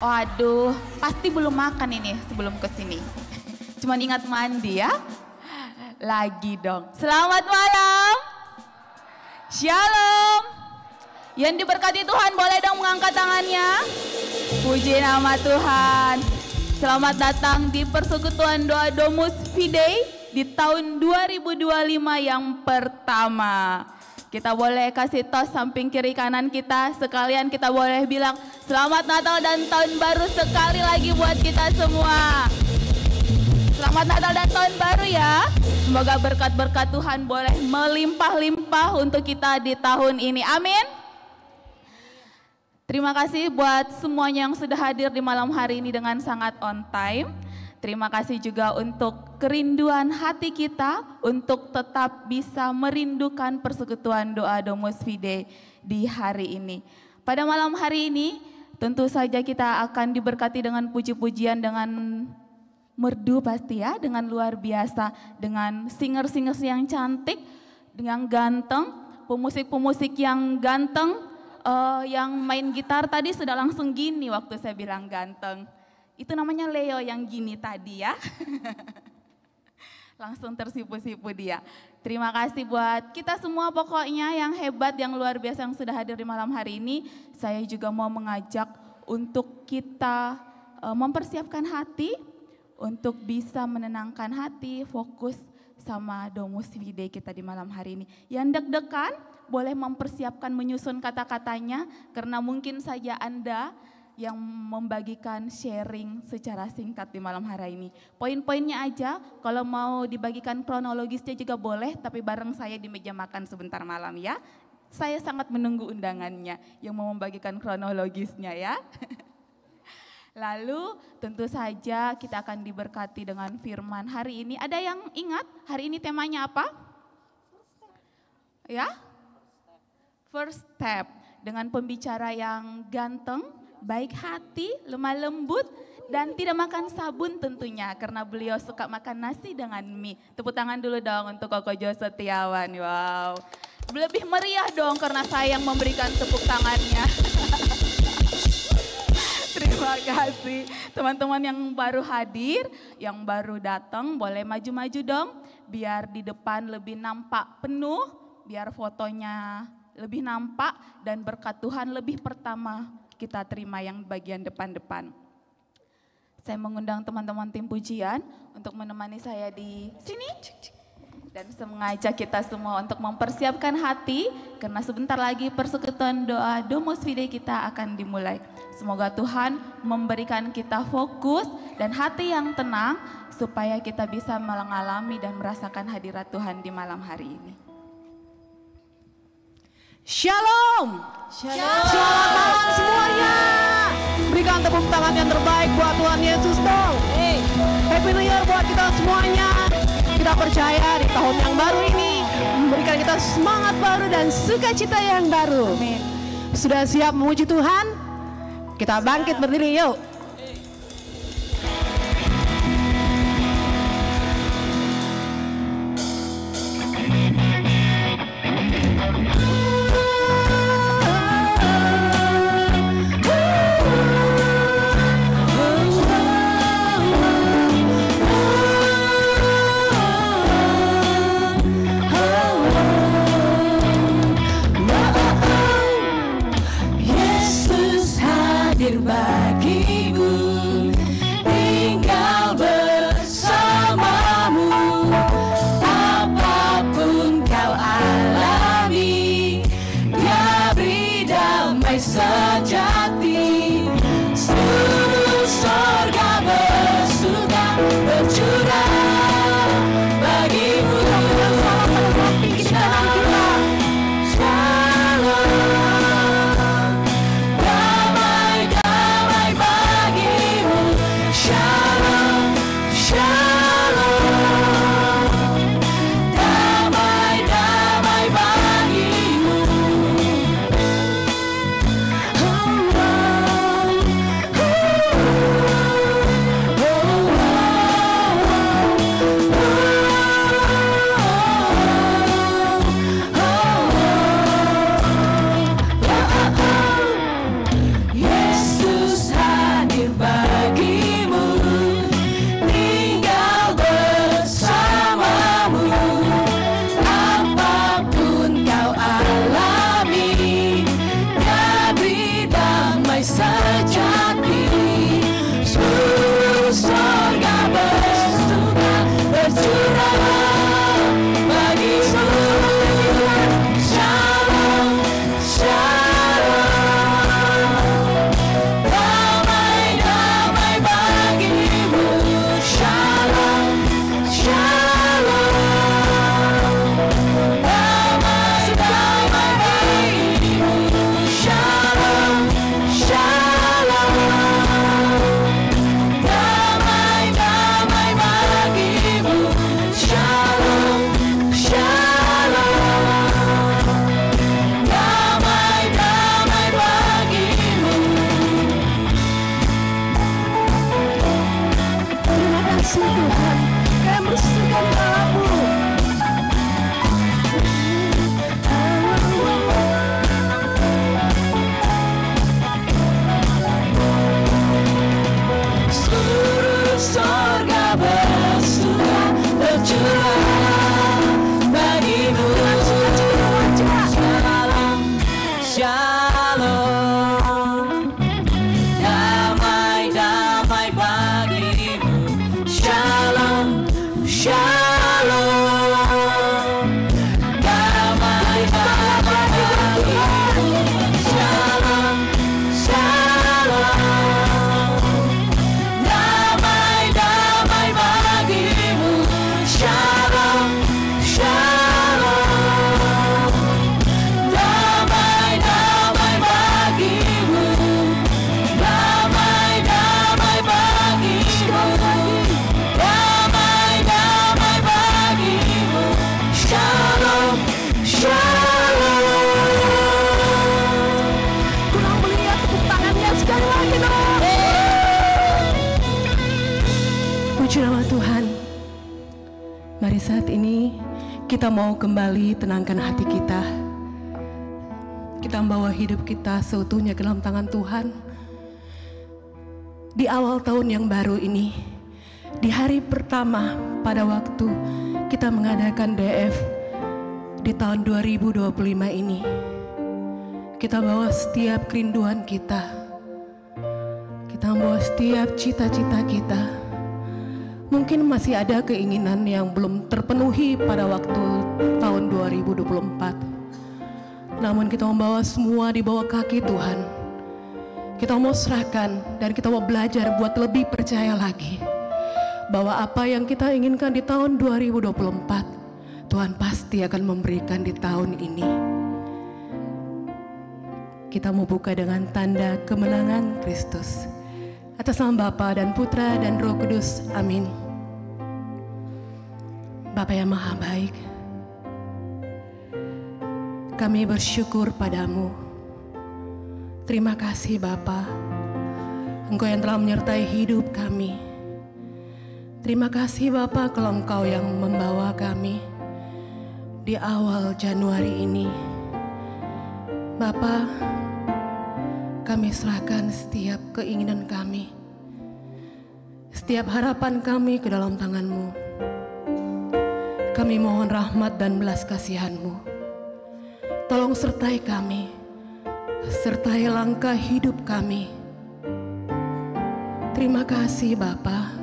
Waduh, pasti belum makan ini sebelum kesini. Cuman ingat mandi ya. Lagi dong. Selamat malam. Shalom. Yang diberkati Tuhan boleh dong mengangkat tangannya. Puji nama Tuhan. Selamat datang di persekutuan doa Domus Fidei di tahun 2025 yang pertama. Kita boleh kasih tos samping kiri kanan kita. Sekalian kita boleh bilang selamat Natal dan Tahun Baru sekali lagi buat kita semua. Selamat Natal dan Tahun Baru ya. Semoga berkat-berkat Tuhan boleh melimpah-limpah untuk kita di tahun ini. Amin. Terima kasih buat semuanya yang sudah hadir di malam hari ini dengan sangat on time. Terima kasih juga untuk kerinduan hati kita untuk tetap bisa merindukan persekutuan doa Domus Fidei di hari ini. Pada malam hari ini tentu saja kita akan diberkati dengan puji-pujian dengan merdu pasti ya, dengan luar biasa, dengan singer-singers yang cantik, dengan ganteng, pemusik-pemusik yang ganteng, yang main gitar tadi sudah langsung gini waktu saya bilang ganteng. Itu namanya Leo yang gini tadi ya. Langsung tersipu-sipu dia. Terima kasih buat kita semua pokoknya yang hebat, yang luar biasa yang sudah hadir di malam hari ini. Saya juga mau mengajak untuk kita mempersiapkan hati untuk bisa menenangkan hati, fokus sama Domus Fidei kita di malam hari ini. Yang deg-degan boleh mempersiapkan menyusun kata-katanya karena mungkin saja Anda yang membagikan sharing secara singkat di malam hari ini. Poin-poinnya aja, kalau mau dibagikan kronologisnya juga boleh, tapi bareng saya di meja makan sebentar malam ya. Saya sangat menunggu undangannya yang mau membagikan kronologisnya ya. Lalu tentu saja kita akan diberkati dengan firman hari ini. Ada yang ingat hari ini temanya apa? Ya? First step, dengan pembicara yang ganteng, baik hati, lemah lembut, dan tidak makan sabun tentunya karena beliau suka makan nasi dengan mie. Tepuk tangan dulu dong untuk Koko Jo Setiawan. Wow, lebih meriah dong karena saya yang memberikan tepuk tangannya. Terima kasih teman-teman yang baru hadir, yang baru datang boleh maju-maju dong biar di depan lebih nampak penuh, biar fotonya lebih nampak dan berkat Tuhan lebih pertama kita terima yang bagian depan-depan. Saya mengundang teman-teman tim pujian untuk menemani saya di sini. Dan mengajak kita semua untuk mempersiapkan hati karena sebentar lagi persekutuan doa Domus Fidei kita akan dimulai. Semoga Tuhan memberikan kita fokus dan hati yang tenang supaya kita bisa mengalami dan merasakan hadirat Tuhan di malam hari ini. Shalom. Shalom. Selamat malam semuanya. Berikan tepuk tangan yang terbaik buat Tuhan Yesus dong. Happy New Year buat kita semuanya. Kita percaya di tahun yang baru ini memberikan kita semangat baru dan sukacita yang baru. Amin. Sudah siap memuji Tuhan? Kita bangkit berdiri yuk. Bagi Kita mau kembali tenangkan hati kita. Kita membawa hidup kita seutuhnya ke dalam tangan Tuhan. Di awal tahun yang baru ini, di hari pertama pada waktu kita mengadakan DF di tahun 2025 ini, kita bawa setiap kerinduan kita. Kita membawa setiap cita-cita kita. Mungkin masih ada keinginan yang belum terpenuhi pada waktu tahun 2024. Namun kita membawa semua di bawah kaki Tuhan. Kita mau serahkan dan kita mau belajar buat lebih percaya lagi bahwa apa yang kita inginkan di tahun 2024, Tuhan pasti akan memberikan di tahun ini. Kita mau buka dengan tanda kemenangan Kristus. Atas nama Bapa dan Putra dan Roh Kudus, amin. Bapa yang Maha Baik, kami bersyukur padamu. Terima kasih Bapa, Engkau yang telah menyertai hidup kami. Terima kasih Bapa kalau Engkau yang membawa kami di awal Januari ini. Bapa, kami serahkan setiap keinginan kami, setiap harapan kami ke dalam tangan-Mu. Kami mohon rahmat dan belas kasihan-Mu. Tolong sertai kami, sertai langkah hidup kami. Terima kasih Bapa,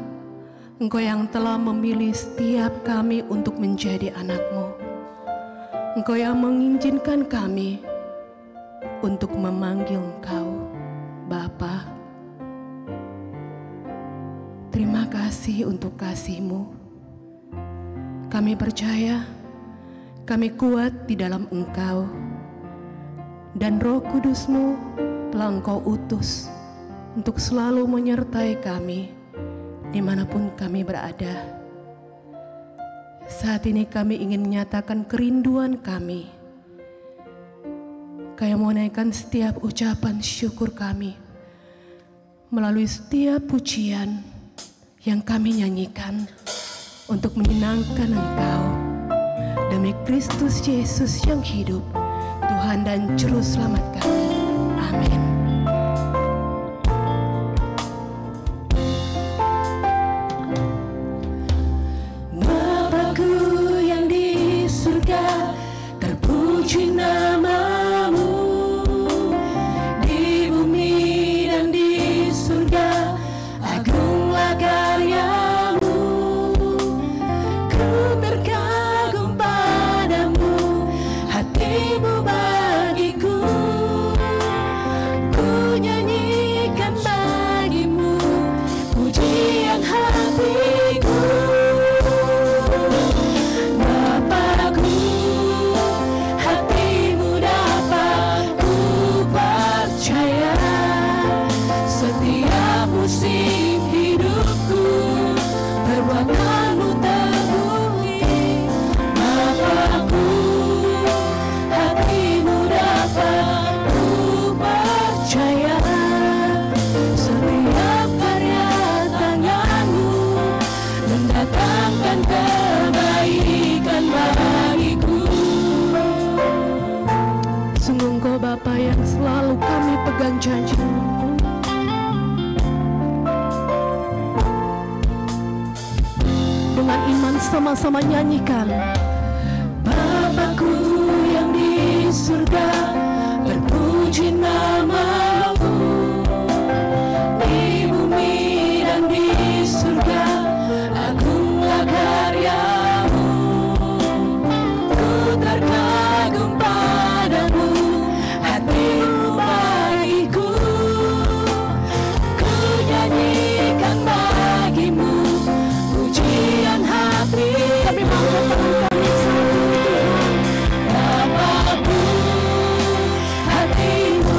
Engkau yang telah memilih setiap kami untuk menjadi anak-Mu. Engkau yang mengizinkan kami untuk memanggil Engkau Bapa. Terima kasih untuk kasih-Mu. Kami percaya, kami kuat di dalam Engkau, dan Roh Kudus-Mu telah Engkau utus untuk selalu menyertai kami dimanapun kami berada. Saat ini kami ingin menyatakan kerinduan kami. Kami mau naikkan setiap ucapan syukur kami melalui setiap pujian yang kami nyanyikan untuk menyenangkan Engkau demi Kristus Yesus yang hidup, Tuhan dan Juru Selamat kami. Amin. Bapa-Ku yang di surga, terpuji nama-Mu. Di bumi dan di surga, agunglah karya-Mu. Terkagum padamu, hati-Mu bagiku. Ku nyanyikan bagi-Mu pujian hatiku. Bapa-Ku, hati-Mu dapat ku percaya. Setiap musim hidupku, perbuatan-Mu terbukti. Bapa-Ku, hati-Mu dapat ku percaya. Setiap karya tangan-Mu mendatangkan kebaikan bagiku. Sungguh Engkau Bapa yang selalu kami pegang janji. Dengan iman sama-sama nyanyikan. Bapa-Ku yang di surga, terpuji nama-Mu. Di bumi dan di surga, agunglah karya-Mu. Ku terkagum padamu, hati-Mu bagiku. Ku nyanyikan bagi-Mu pujian hati. Kami mau bertemu kami satu Tuhan. Bapa-Ku, hati-Mu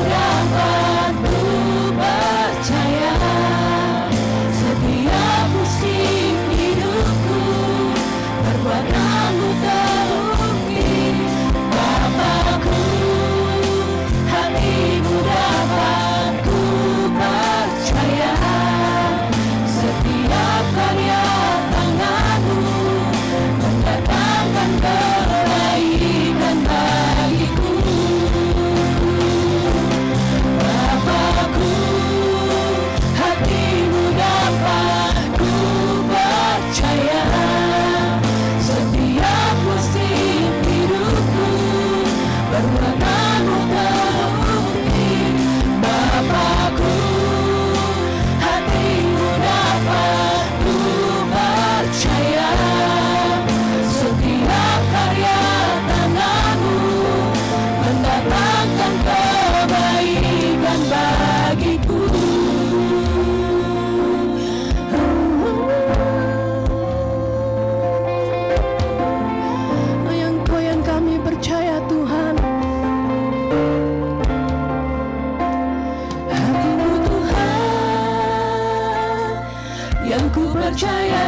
percaya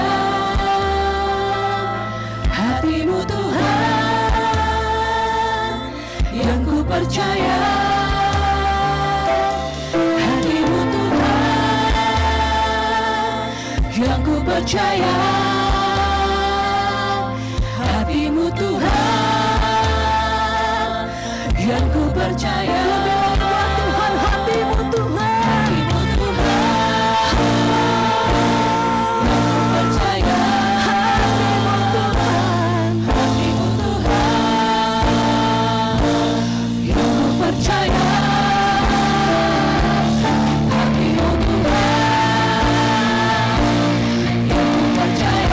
hatimu Tuhan, yang ku percaya hatimu Tuhan, yang ku percaya hatimu Tuhan, yang ku percaya Tuhan, hatimu Tuhan. Percaya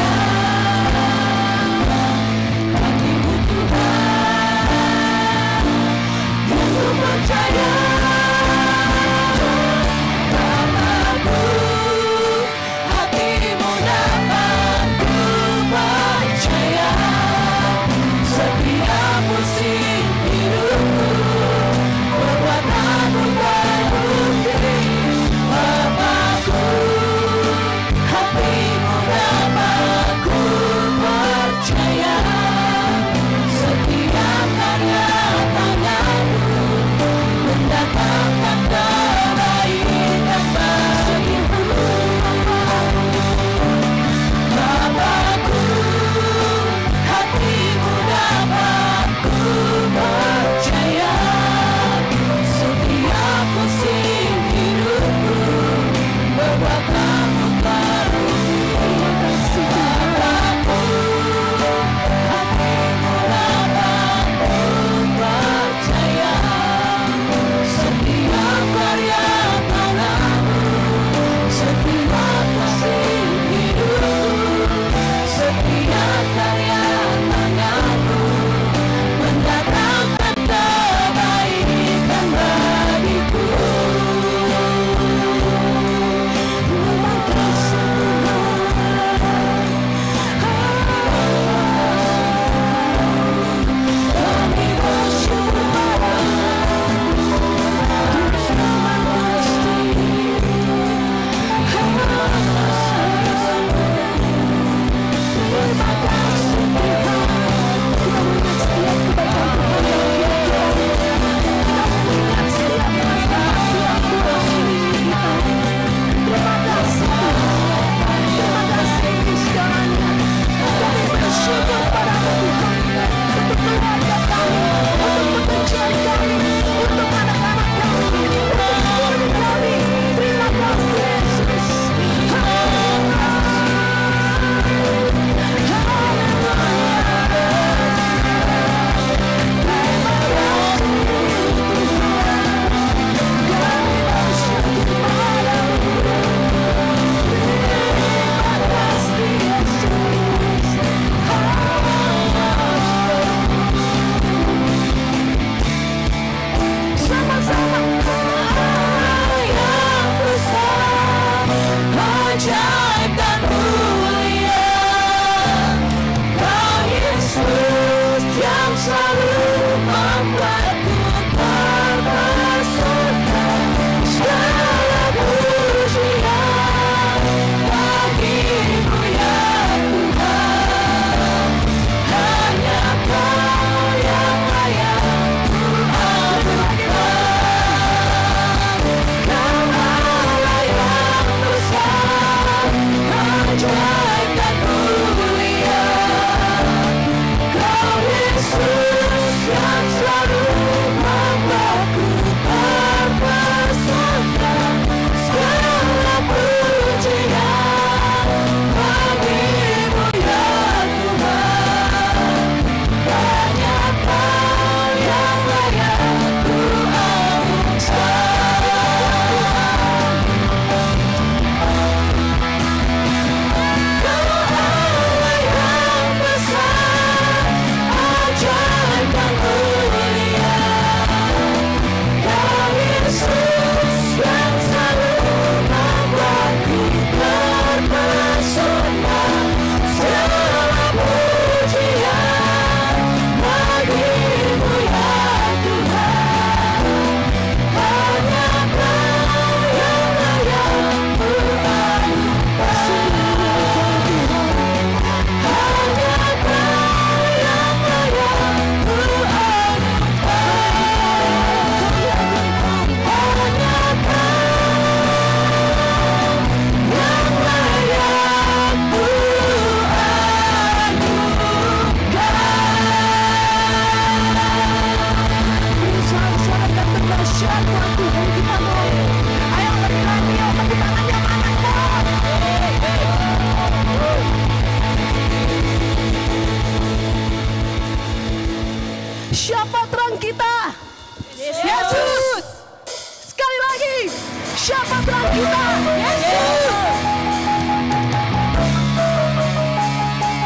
Siapa Tuhan kita? Yesus.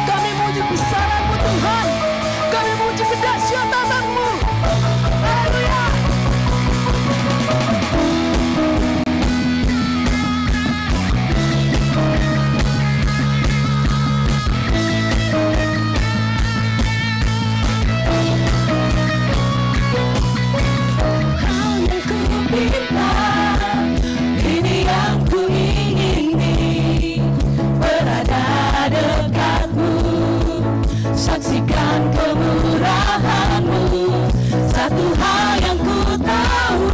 Kami memuji besaran-Mu Tuhan. Kami memuji kedahsyatan-Mu. Haleluya. Ini yang ku ingini, berada dekatmu, saksikan kemurahan-Mu. Satu hal yang ku tahu,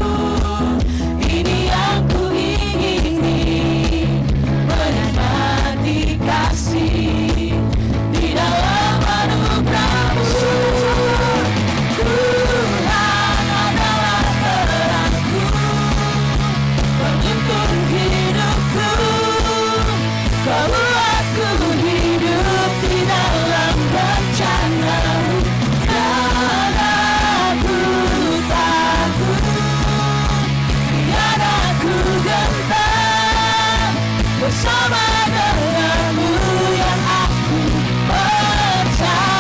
ini yang ku ingini, menikmati kasih di dalam anugerah-Mu. Tuhan adalah terangku, penuntun hidupku. Kau buat ku hidup di dalam rencana-Mu. Tiada ku takut, tiada ku gentar, bersama denganmu yang aku percaya.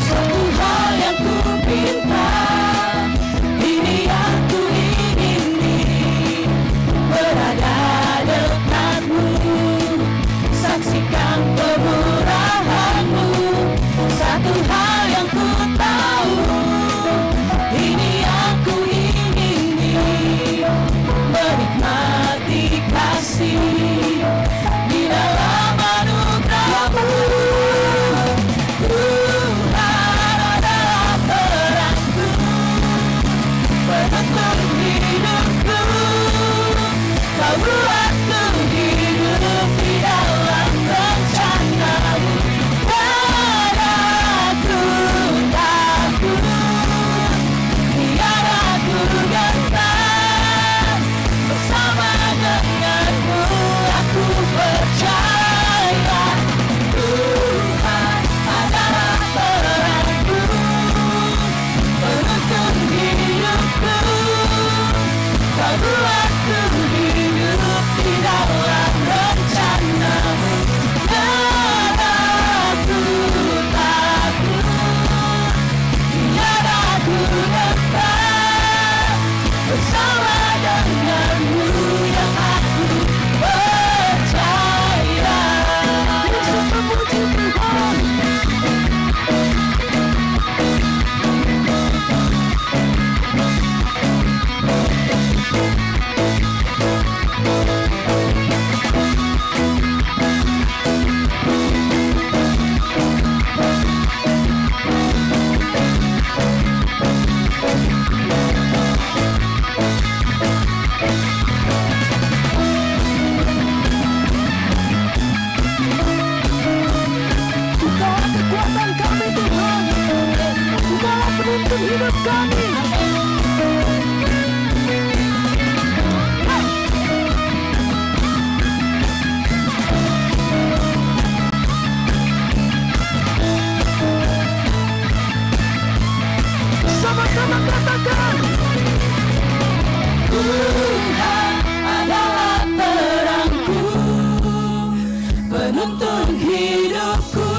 Satu hal yang ku pinta, ini yang ku ingini, berada dekatmu, saksikan kemurahan-Mu. Satu hal yang ku tahu, ini yang ku ingini, menikmati kasih di dalam anugerah-Mu. Tuhan adalah terangku, penuntun hidupku. Kau buat ku hidup di dalam rencana-Mu. Tiada ku takut, tiada ku gentar, bersama denganmu aku percaya. Tuhan adalah terangku, penuntun hidupku. Kau buat ku hidup di dalam rencana-Mu. Tiada ku takut, tiada ku gentar, bersama denganmu yang aku percaya. Yesus memuji Tuhan. Engkaulah kekuatan kami Tuhan. Engkaulah penuntun hidup kami. Sama-sama katakan. Tuhan adalah terangku, penuntun hidupku.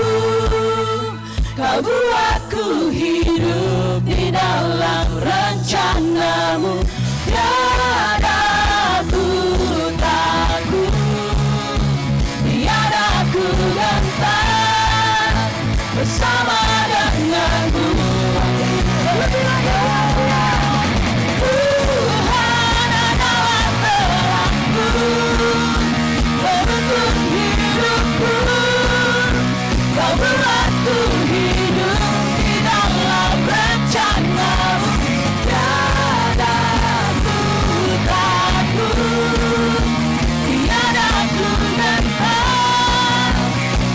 Kau buat ku hidup di dalam rencana-Mu. Tiada ku takut, tiada ku gentar, bersama denganmu. Lebih lagi. Tuhan adalah terangku, penuntun hidupku. Kau buat ku hidup di dalam rencana-Mu. Tiada ku takut, tiada ku gentar,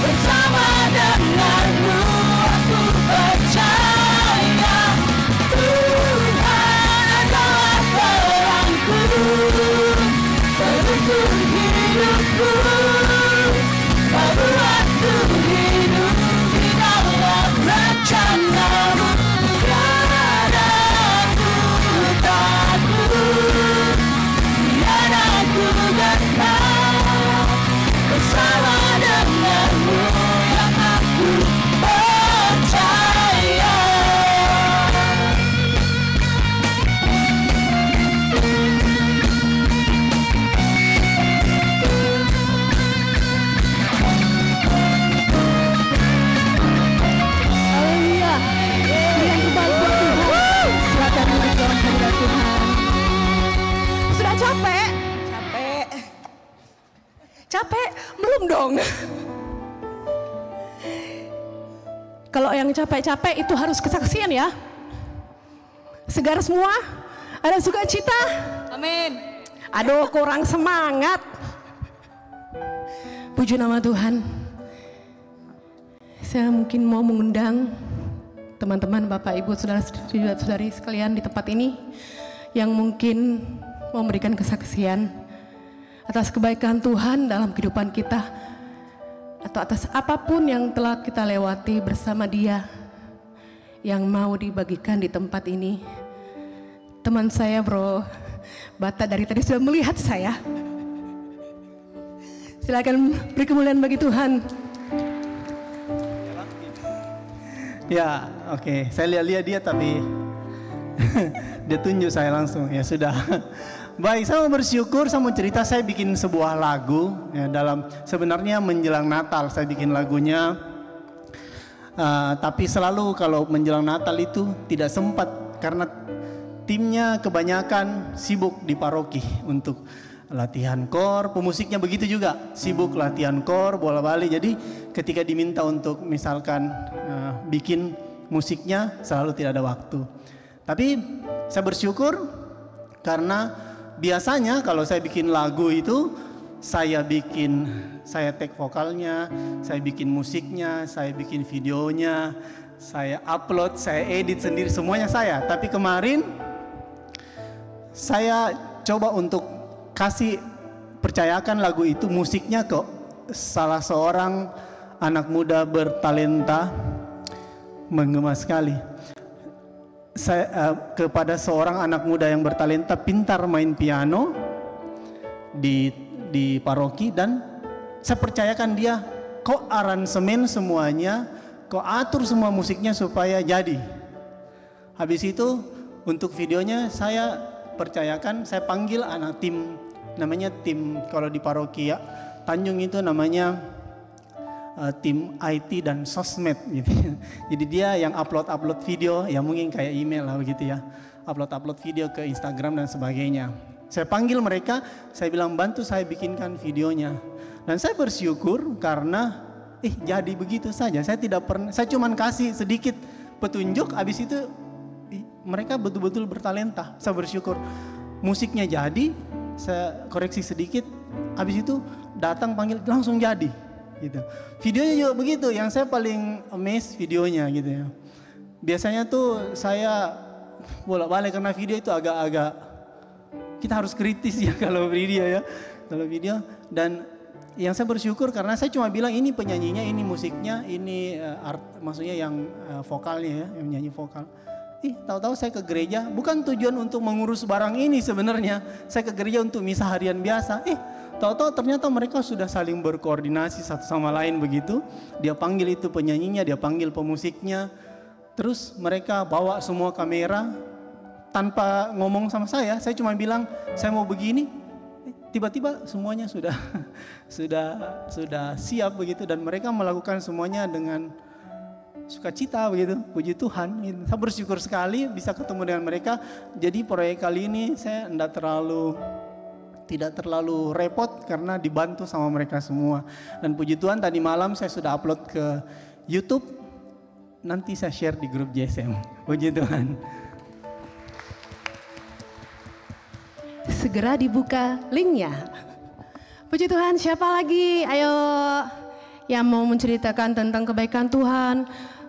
bersama denganmu aku percaya. Tuhan adalah terangku, penuntun hidup. hidupku, kau buatku hidup di dalam rencanamu. Tiada aku takut, tiada aku gentar bersama denganmu yang aku percaya. Haleluya. Berikan terbaik buat Tuhan. Silakan duduk dalam hadirat Tuhan. Sudah capek? Capek. Capek? Belum dong. Kalau yang capek-capek itu harus kesaksian ya. Segar semua? Ada sukacita? Amin. Aduh, kurang semangat. Puji nama Tuhan. Saya mungkin mau mengundang teman-teman, Bapak, Ibu, saudara-saudari sekalian di tempat ini yang mungkin mau memberikan kesaksian atas kebaikan Tuhan dalam kehidupan kita atau atas apapun yang telah kita lewati bersama Dia yang mau dibagikan di tempat ini. Teman saya, Bro Bata, dari tadi sudah melihat saya. Silakan beri kemuliaan bagi Tuhan. Ya, oke. Saya lihat dia tapi dia tunjuk saya langsung. Ya sudah. Baik, saya mau bersyukur, saya mau cerita, saya bikin sebuah lagu ya, dalam sebenarnya menjelang Natal saya bikin lagunya. Tapi selalu kalau menjelang Natal itu tidak sempat karena timnya kebanyakan sibuk di paroki untuk latihan kor, pemusiknya begitu juga sibuk latihan kor, bola-balik. Jadi ketika diminta untuk misalkan bikin musiknya selalu tidak ada waktu. Tapi saya bersyukur karena biasanya kalau saya bikin lagu itu saya take vokalnya, saya bikin musiknya, saya bikin videonya, saya upload, saya edit sendiri, semuanya saya. Tapi kemarin saya coba untuk percayakan lagu itu musiknya ke salah seorang anak muda bertalenta, menggema sekali. Saya kepada seorang anak muda yang bertalenta, pintar main piano di paroki, dan saya percayakan dia, kau aransemen semuanya, kau atur semua musiknya supaya jadi. Habis itu untuk videonya saya percayakan, saya panggil anak tim, namanya tim kalau di paroki ya Tanjung itu namanya tim IT dan sosmed gitu. Jadi dia yang upload video, ya mungkin kayak email lah begitu ya, upload video ke Instagram dan sebagainya. Saya panggil mereka, saya bilang bantu saya bikinkan videonya, dan saya bersyukur karena jadi begitu saja. Saya tidak pernah, saya cuma kasih sedikit petunjuk, habis itu mereka betul-betul bertalenta. Saya bersyukur musiknya jadi, saya koreksi sedikit, habis itu datang panggil langsung jadi gitu. Videonya juga begitu, yang saya paling amazed videonya gitu ya. Biasanya tuh saya bolak-balik karena video itu agak-agak kita harus kritis ya kalau video ya. Kalau video, dan yang saya bersyukur karena saya cuma bilang ini penyanyinya, ini musiknya, ini maksudnya yang vokalnya ya, yang nyanyi vokal. Tahu-tahu saya ke gereja, bukan tujuan untuk mengurus barang ini sebenarnya. Saya ke gereja untuk misa harian biasa. Tahu-tahu ternyata mereka sudah saling berkoordinasi satu sama lain begitu. Dia panggil itu penyanyinya, dia panggil pemusiknya. Terus mereka bawa semua kamera tanpa ngomong sama saya. Saya cuma bilang saya mau begini. Tiba-tiba semuanya sudah siap begitu, dan mereka melakukan semuanya dengan sukacita begitu, puji Tuhan. Saya bersyukur sekali bisa ketemu dengan mereka. Jadi proyek kali ini saya tidak terlalu repot karena dibantu sama mereka semua. Dan puji Tuhan tadi malam saya sudah upload ke YouTube. Nanti saya share di grup JSM. Puji Tuhan. Segera dibuka linknya. Puji Tuhan, siapa lagi? Ayo yang mau menceritakan tentang kebaikan Tuhan,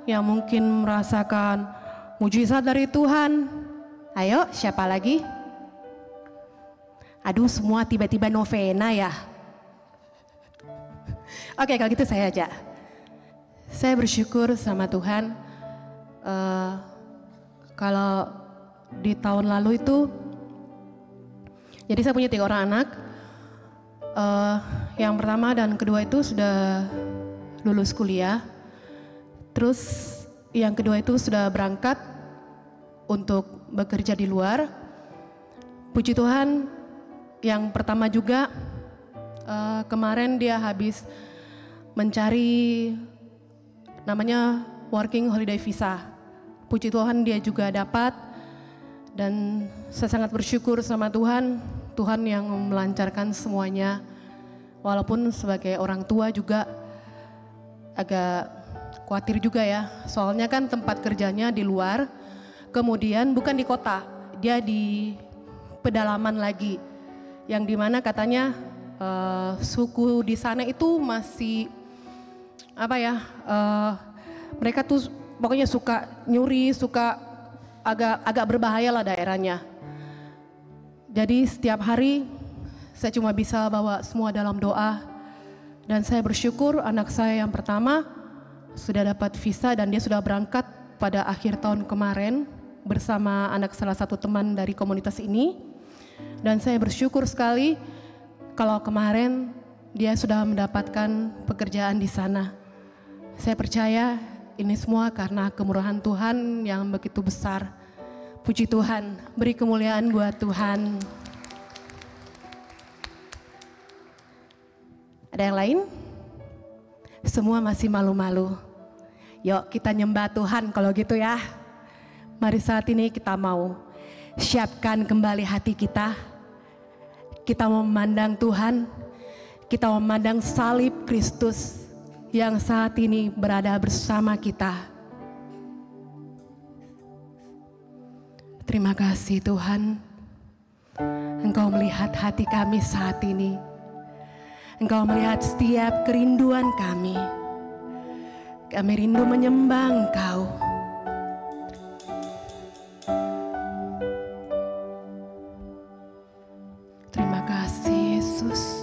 yang mungkin merasakan mujizat dari Tuhan. Ayo, siapa lagi? Aduh, semua tiba-tiba novena ya. Oke, kalau gitu saya aja. Saya bersyukur sama Tuhan. Kalau di tahun lalu itu, jadi saya punya 3 orang anak. Yang pertama dan kedua itu sudah lulus kuliah. Terus yang kedua itu sudah berangkat untuk bekerja di luar. Puji Tuhan, yang pertama juga kemarin dia habis mencari namanya working holiday visa. Puji Tuhan dia juga dapat, dan saya sangat bersyukur sama Tuhan. Tuhan yang melancarkan semuanya. Walaupun sebagai orang tua juga agak khawatir juga ya. Soalnya kan tempat kerjanya di luar, kemudian bukan di kota, dia di pedalaman lagi. Yang dimana katanya suku di sana itu masih mereka tuh pokoknya suka nyuri, suka agak berbahaya lah daerahnya. Jadi setiap hari saya cuma bisa bawa semua dalam doa, dan saya bersyukur anak saya yang pertama sudah dapat visa dan dia sudah berangkat pada akhir tahun kemarin bersama anak salah satu teman dari komunitas ini. Dan saya bersyukur sekali kalau kemarin dia sudah mendapatkan pekerjaan di sana. Saya percaya ini semua karena kemurahan Tuhan yang begitu besar. Puji Tuhan, beri kemuliaan buat Tuhan. Ada yang lain? Semua masih malu-malu. Yuk kita nyembah Tuhan kalau gitu ya. Mari saat ini kita mau siapkan kembali hati kita. Kita memandang Tuhan, kita memandang salib Kristus yang saat ini berada bersama kita. Terima kasih Tuhan, Engkau melihat hati kami saat ini. Engkau melihat setiap kerinduan kami. Kami rindu menyembah Engkau. Terima kasih Yesus.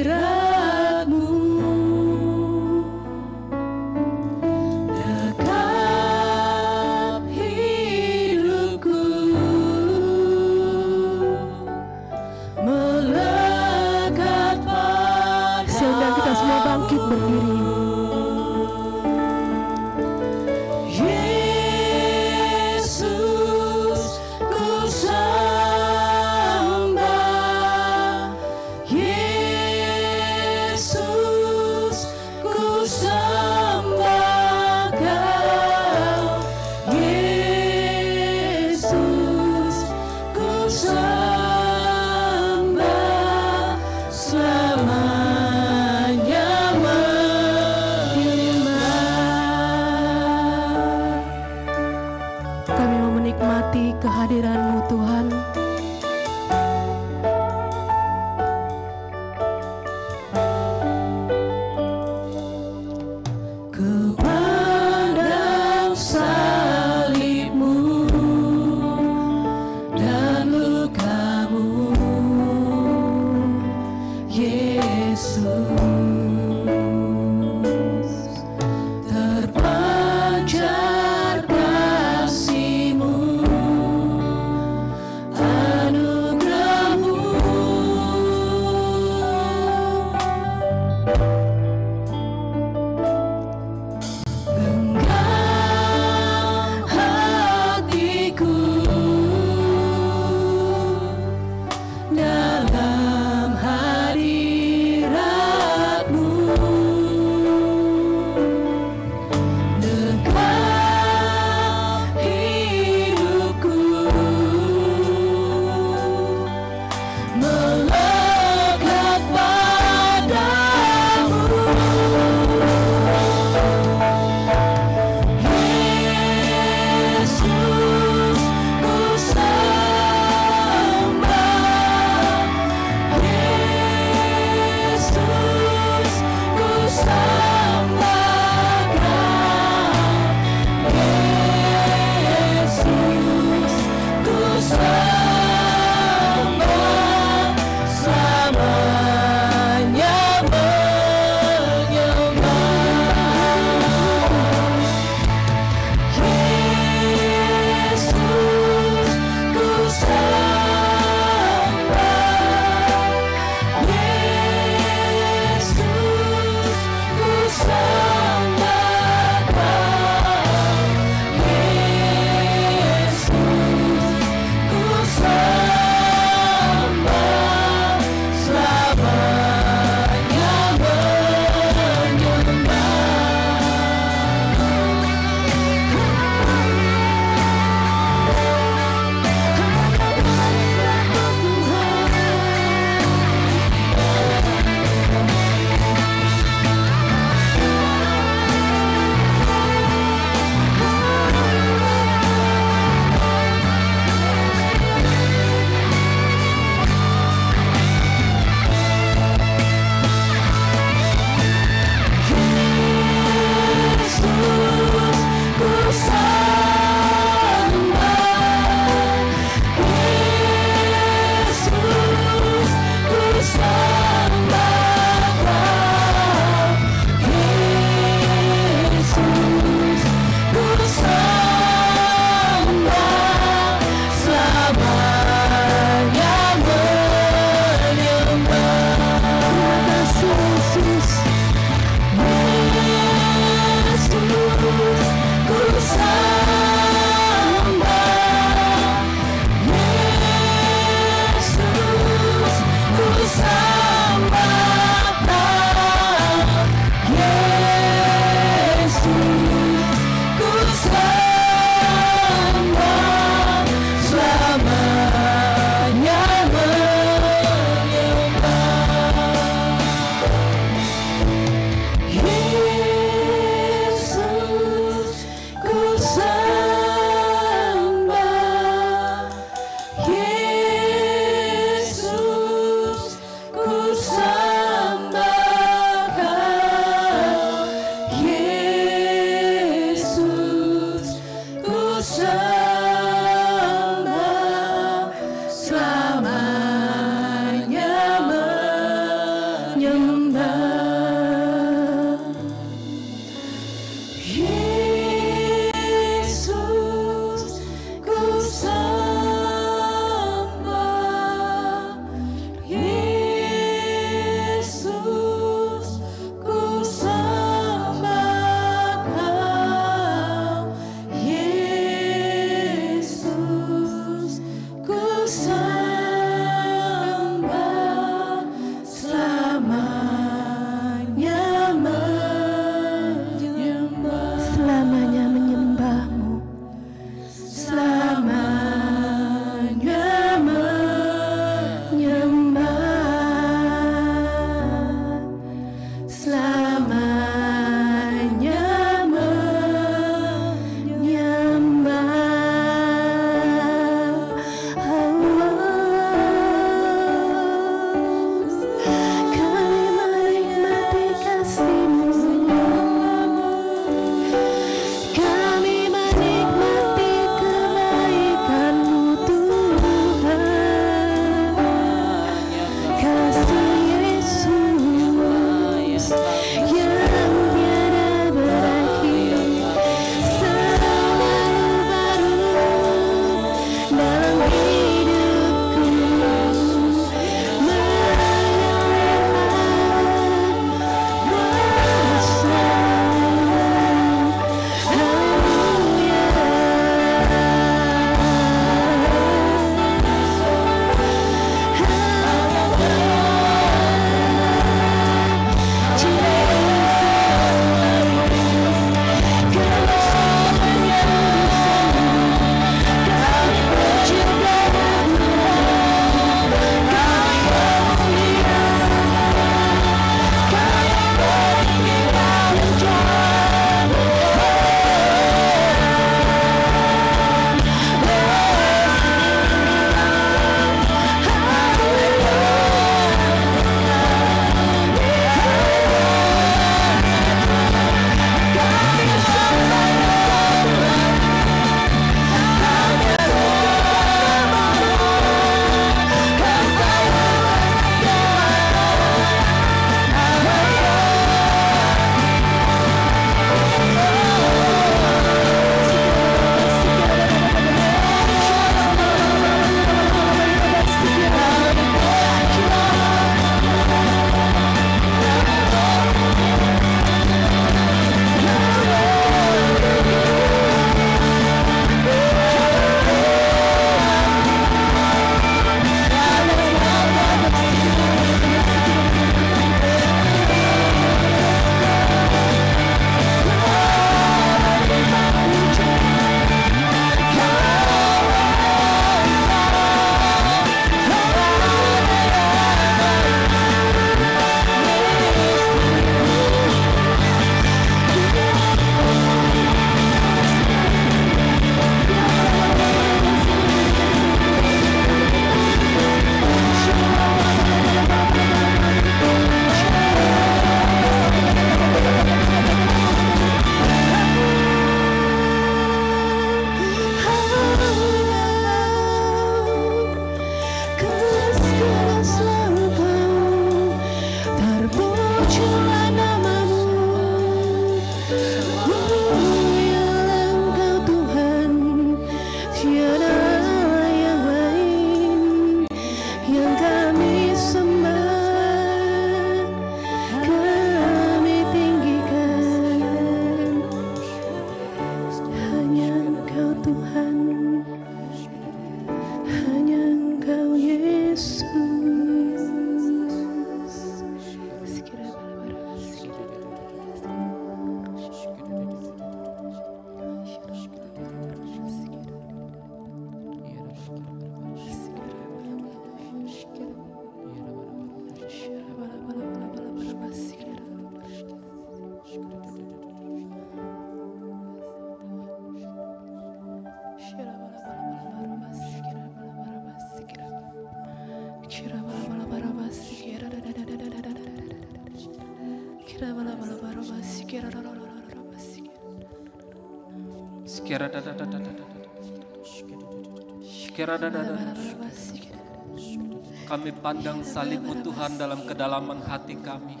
Kami pandang salib-Mu Tuhan dalam kedalaman hati kami.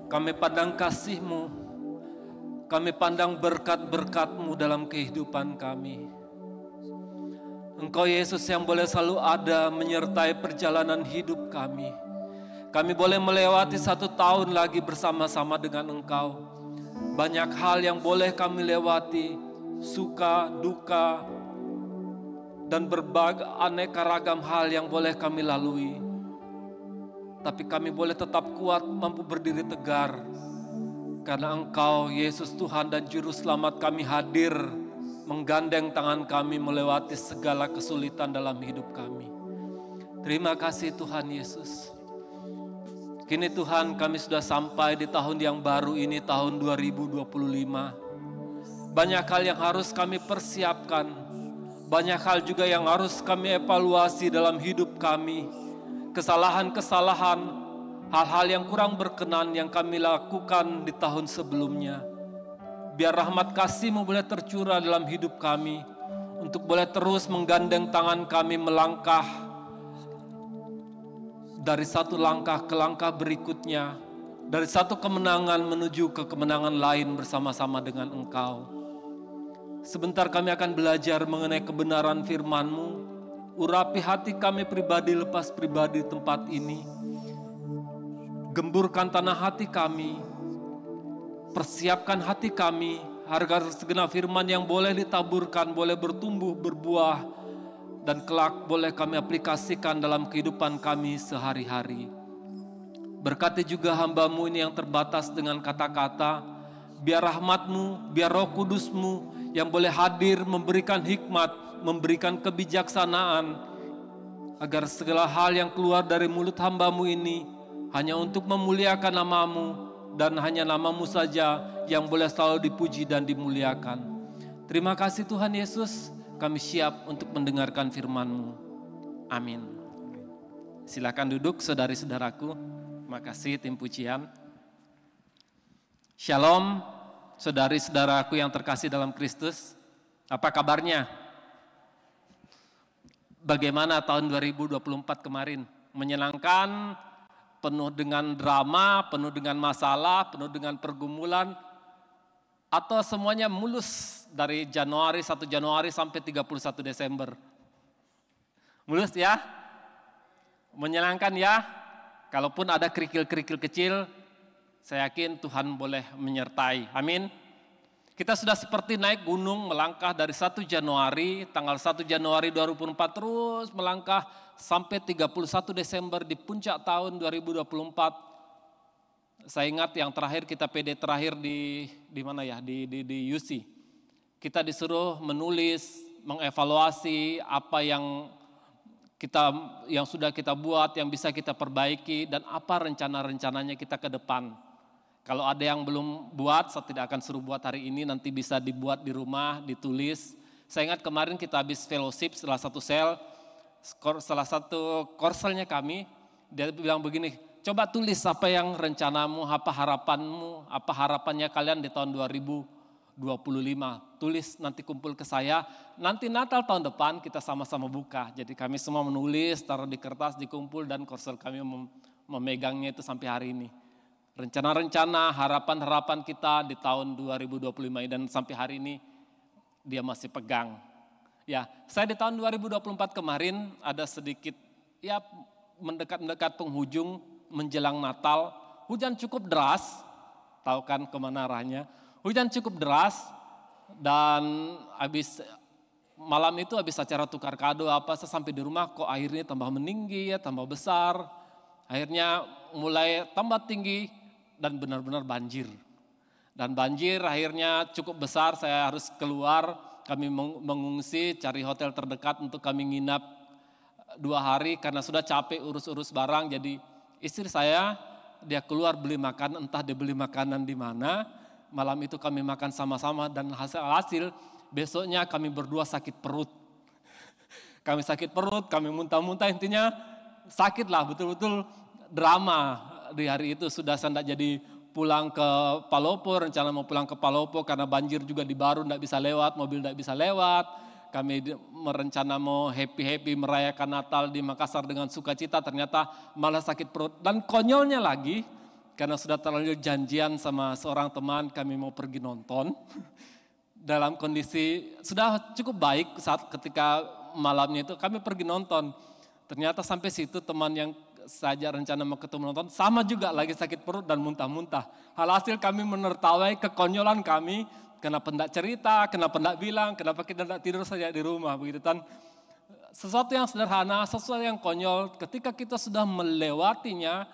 Kami pandang kasih-Mu. Kami pandang berkat-berkat-Mu dalam kehidupan kami. Engkau Yesus yang boleh selalu ada menyertai perjalanan hidup kami. Kami boleh melewati 1 tahun lagi bersama-sama dengan Engkau. Banyak hal yang boleh kami lewati, suka, duka, dan berbagai aneka ragam hal yang boleh kami lalui. Tapi kami boleh tetap kuat, mampu berdiri tegar. Karena Engkau, Yesus Tuhan dan Juru Selamat kami hadir, menggandeng tangan kami melewati segala kesulitan dalam hidup kami. Terima kasih Tuhan Yesus. Kini Tuhan kami sudah sampai di tahun yang baru ini, tahun 2025. Banyak hal yang harus kami persiapkan. Banyak hal juga yang harus kami evaluasi dalam hidup kami. Kesalahan-kesalahan, hal-hal yang kurang berkenan yang kami lakukan di tahun sebelumnya. Biar rahmat kasih-Mu boleh tercurah dalam hidup kami. Untuk boleh terus menggandeng tangan kami melangkah dari satu langkah ke langkah berikutnya. Dari satu kemenangan menuju ke kemenangan lain bersama-sama dengan Engkau. Sebentar kami akan belajar mengenai kebenaran firman-Mu. Urapi hati kami pribadi lepas pribadi di tempat ini. Gemburkan tanah hati kami. Persiapkan hati kami. Agar segenap firman yang boleh ditaburkan, boleh bertumbuh, berbuah. Dan kelak boleh kami aplikasikan dalam kehidupan kami sehari-hari. Berkati juga hamba-Mu ini yang terbatas dengan kata-kata. Biar rahmat-Mu, biar Roh Kudus-Mu yang boleh hadir memberikan hikmat, memberikan kebijaksanaan, agar segala hal yang keluar dari mulut hamba-Mu ini hanya untuk memuliakan nama-Mu, dan hanya nama-Mu saja yang boleh selalu dipuji dan dimuliakan. Terima kasih Tuhan Yesus, kami siap untuk mendengarkan firman-Mu. Amin. Silakan duduk saudari-saudaraku. Makasih tim pujian. Shalom. Saudari-saudaraku yang terkasih dalam Kristus, apa kabarnya? Bagaimana tahun 2024 kemarin? Menyenangkan, penuh dengan drama, penuh dengan masalah, penuh dengan pergumulan, atau semuanya mulus dari 1 Januari sampai 31 Desember? Mulus ya? Menyenangkan ya? Kalaupun ada kerikil-kerikil kecil, saya yakin Tuhan boleh menyertai. Amin. Kita sudah seperti naik gunung melangkah dari 1 Januari, tanggal 1 Januari 2024 terus melangkah sampai 31 Desember di puncak tahun 2024. Saya ingat yang terakhir kita PD terakhir di mana ya? Di UC. Kita disuruh menulis, mengevaluasi apa yang sudah kita buat, yang bisa kita perbaiki, dan apa rencana-rencananya kita ke depan. Kalau ada yang belum buat, saya tidak akan suruh buat hari ini, nanti bisa dibuat di rumah, ditulis. Saya ingat kemarin kita habis fellowship salah satu korselnya kami, dia bilang begini, coba tulis apa yang rencanamu, apa harapanmu, apa harapannya kalian di tahun 2025. Tulis nanti kumpul ke saya, nanti Natal tahun depan kita sama-sama buka. Jadi kami semua menulis, taruh di kertas, dikumpul, dan korsel kami memegangnya itu sampai hari ini. Rencana-rencana, harapan-harapan kita di tahun 2025 dan sampai hari ini dia masih pegang. Ya, saya di tahun 2024 kemarin ada sedikit ya mendekat penghujung menjelang Natal, hujan cukup deras, tahu kan kemana arahnya. Hujan cukup deras dan malam itu habis acara tukar kado saya sampai di rumah kok airnya tambah meninggi ya, tambah besar. Akhirnya mulai tambah tinggi dan benar-benar banjir. Dan banjir akhirnya cukup besar, saya harus keluar, kami mengungsi cari hotel terdekat untuk kami nginap 2 hari karena sudah capek urus-urus barang. Jadi istri saya dia keluar beli makan, entah dia beli makanan di mana. Malam itu kami makan sama-sama dan hasil besoknya kami berdua sakit perut. Kami sakit perut, kami muntah-muntah, intinya sakit lah, betul-betul drama di hari itu. Sudah saya tidak jadi pulang ke Palopo, rencana mau pulang ke Palopo karena banjir juga di Baru tidak bisa lewat, mobil tidak bisa lewat. Kami merencana mau happy-happy merayakan Natal di Makassar dengan sukacita, ternyata malah sakit perut. Dan konyolnya lagi, karena sudah terlalu janjian sama seorang teman, kami mau pergi nonton. Dalam kondisi sudah cukup baik saat ketika malamnya itu kami pergi nonton. Ternyata sampai situ teman yang saja rencana mau ketemu nonton, sama juga lagi sakit perut dan muntah-muntah. Alhasil kami menertawai kekonyolan kami, kenapa tidak cerita, kenapa tidak bilang, kenapa kita tidak tidur saja di rumah. Begitu kan. Sesuatu yang sederhana, sesuatu yang konyol, ketika kita sudah melewatinya,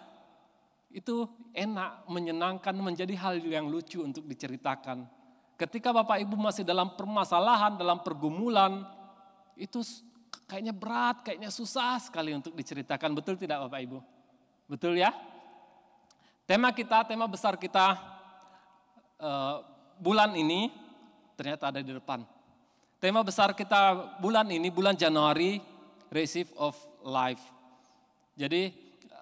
itu enak, menyenangkan, menjadi hal yang lucu untuk diceritakan. Ketika Bapak Ibu masih dalam permasalahan, dalam pergumulan, itu kayaknya berat, kayaknya susah sekali untuk diceritakan. Betul tidak Bapak Ibu? Betul ya? Tema kita, tema besar kita bulan ini ternyata ada di depan. Tema besar kita bulan ini, bulan Januari, Receive of Life. Jadi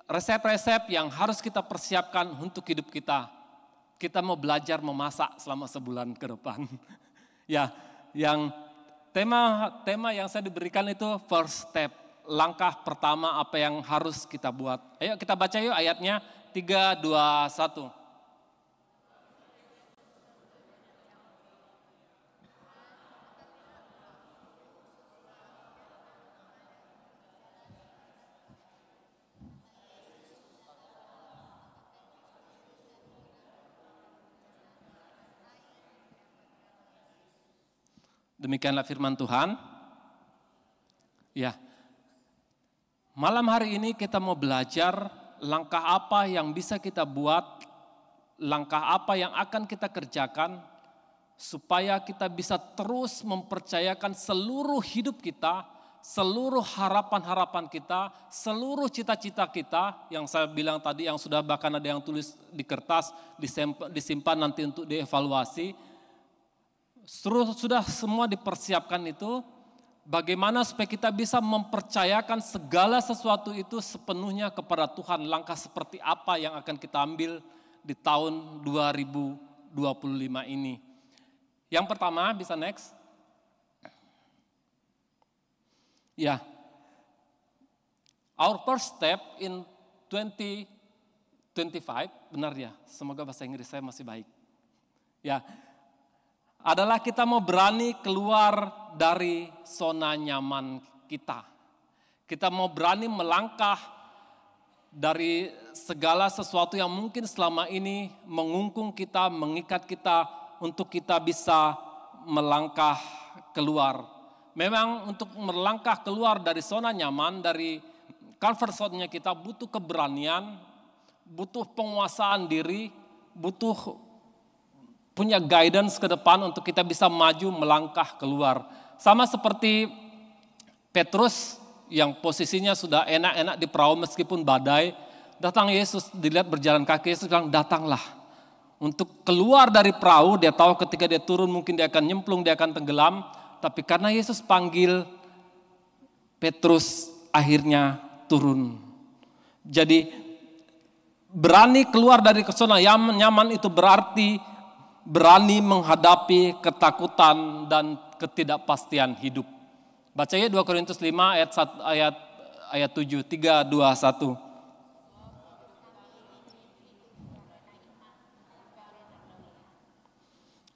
resep-resep yang harus kita persiapkan untuk hidup kita. Kita mau belajar memasak selama sebulan ke depan. Ya, yang tema yang saya diberikan itu first step, langkah pertama apa yang harus kita buat. Ayo kita baca yuk ayatnya 3, 2, 1. Demikianlah firman Tuhan. Ya, malam hari ini kita mau belajar langkah apa yang bisa kita buat, langkah apa yang akan kita kerjakan, supaya kita bisa terus mempercayakan seluruh hidup kita, seluruh harapan-harapan kita, seluruh cita-cita kita, yang saya bilang tadi yang sudah bahkan ada yang tulis di kertas, disimpan nanti untuk dievaluasi. Sudah semua dipersiapkan itu, bagaimana supaya kita bisa mempercayakan segala sesuatu itu sepenuhnya kepada Tuhan. Langkah seperti apa yang akan kita ambil di tahun 2025 ini. Yang pertama, bisa next. Ya, our first step in 2025, benar ya, semoga bahasa Inggris saya masih baik. Ya, adalah kita mau berani keluar dari zona nyaman kita. Kita mau berani melangkah dari segala sesuatu yang mungkin selama ini mengungkung kita, mengikat kita untuk kita bisa melangkah keluar. Memang untuk melangkah keluar dari zona nyaman, dari comfort zone-nya kita butuh keberanian, butuh penguasaan diri, butuh punya guidance ke depan untuk kita bisa maju melangkah keluar. Sama seperti Petrus yang posisinya sudah enak-enak di perahu meskipun badai. Datang Yesus, dilihat berjalan kaki, Yesus bilang datanglah. Untuk keluar dari perahu, dia tahu ketika dia turun mungkin dia akan nyemplung, dia akan tenggelam. Tapi karena Yesus panggil, Petrus akhirnya turun. Jadi berani keluar dari zona nyaman itu berarti berani menghadapi ketakutan dan ketidakpastian hidup. Baca ya 2 Korintus 5 ayat 7, 3, 2, 1.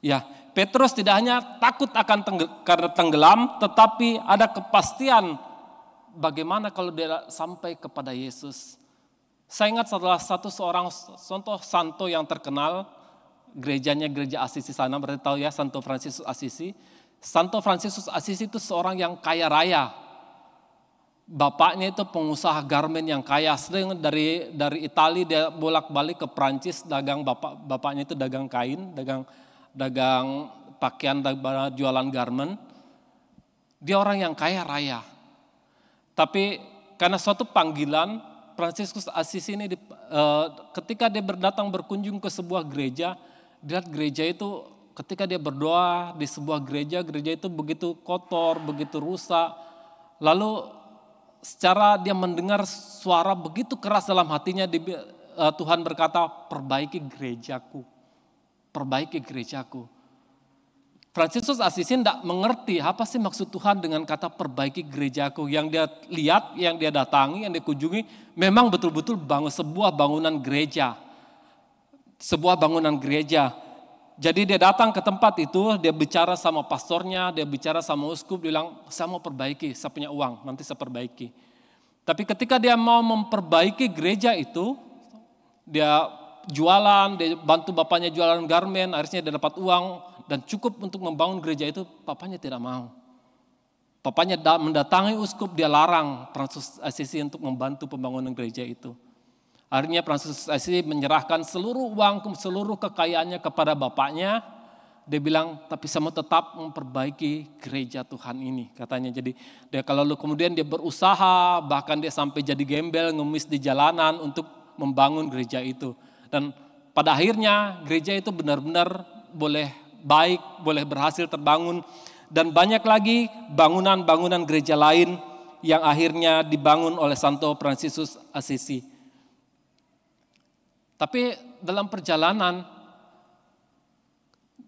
Ya, Petrus tidak hanya takut akan karena tenggelam, tetapi ada kepastian bagaimana kalau dia sampai kepada Yesus. Saya ingat seorang contoh santo yang terkenal, gerejanya gereja Asisi sana, berarti tahu ya Santo Fransiskus Asisi. Santo Fransiskus Asisi itu seorang yang kaya raya. Bapaknya itu pengusaha garmen yang kaya, sering dari Italia dia bolak-balik ke Prancis dagang, bapaknya itu dagang kain, dagang pakaian, jualan garmen. Dia orang yang kaya raya. Tapi karena suatu panggilan, Fransiskus Asisi ini ketika dia berkunjung ke sebuah gereja, lihat gereja itu ketika dia berdoa di sebuah gereja itu begitu kotor, begitu rusak. Lalu secara dia mendengar suara begitu keras dalam hatinya, Tuhan berkata, perbaiki gerejaku. Perbaiki gerejaku. Fransiskus Assisi tidak mengerti apa sih maksud Tuhan dengan kata perbaiki gerejaku. Yang dia lihat, yang dia datangi, yang dia kunjungi, memang betul-betul sebuah bangunan gereja. Sebuah bangunan gereja. Jadi dia datang ke tempat itu, dia bicara sama pastornya, dia bicara sama uskup, dia bilang, saya mau perbaiki, saya punya uang, nanti saya perbaiki. Tapi ketika dia mau memperbaiki gereja itu, dia jualan, dia bantu bapaknya jualan garmen, akhirnya dia dapat uang, dan cukup untuk membangun gereja itu, papanya tidak mau. Papanya mendatangi uskup, dia larang Fransiskus Assisi untuk membantu pembangunan gereja itu. Akhirnya Fransiskus Assisi menyerahkan seluruh uang, seluruh kekayaannya kepada bapaknya. Dia bilang, tapi saya mau tetap memperbaiki gereja Tuhan ini, katanya. Jadi dia kalau kemudian dia berusaha, bahkan dia sampai jadi gembel, ngemis di jalanan untuk membangun gereja itu. Dan pada akhirnya gereja itu benar-benar boleh baik, boleh berhasil terbangun. Dan banyak lagi bangunan-bangunan gereja lain yang akhirnya dibangun oleh Santo Fransiskus Assisi. Tapi dalam perjalanan,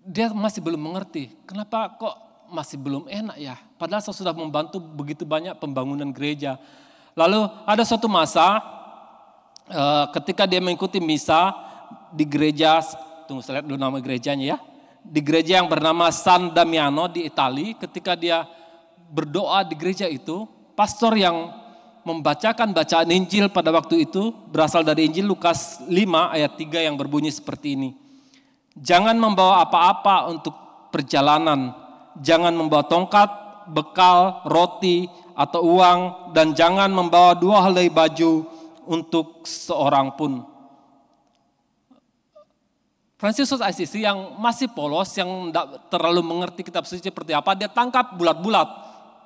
dia masih belum mengerti, kenapa kok masih belum enak ya? Padahal saya sudah membantu begitu banyak pembangunan gereja. Lalu ada suatu masa, ketika dia mengikuti misa di gereja, tunggu saya lihat dulu nama gerejanya ya. Di gereja yang bernama San Damiano di Italia, ketika dia berdoa di gereja itu, pastor yang membacakan bacaan Injil pada waktu itu berasal dari Injil Lukas 5 ayat 3 yang berbunyi seperti ini. Jangan membawa apa-apa untuk perjalanan, jangan membawa tongkat, bekal, roti, atau uang, dan jangan membawa 2 helai baju untuk seorang pun. Fransiskus Assisi yang masih polos, yang tidak terlalu mengerti kitab suci seperti apa, dia tangkap bulat-bulat.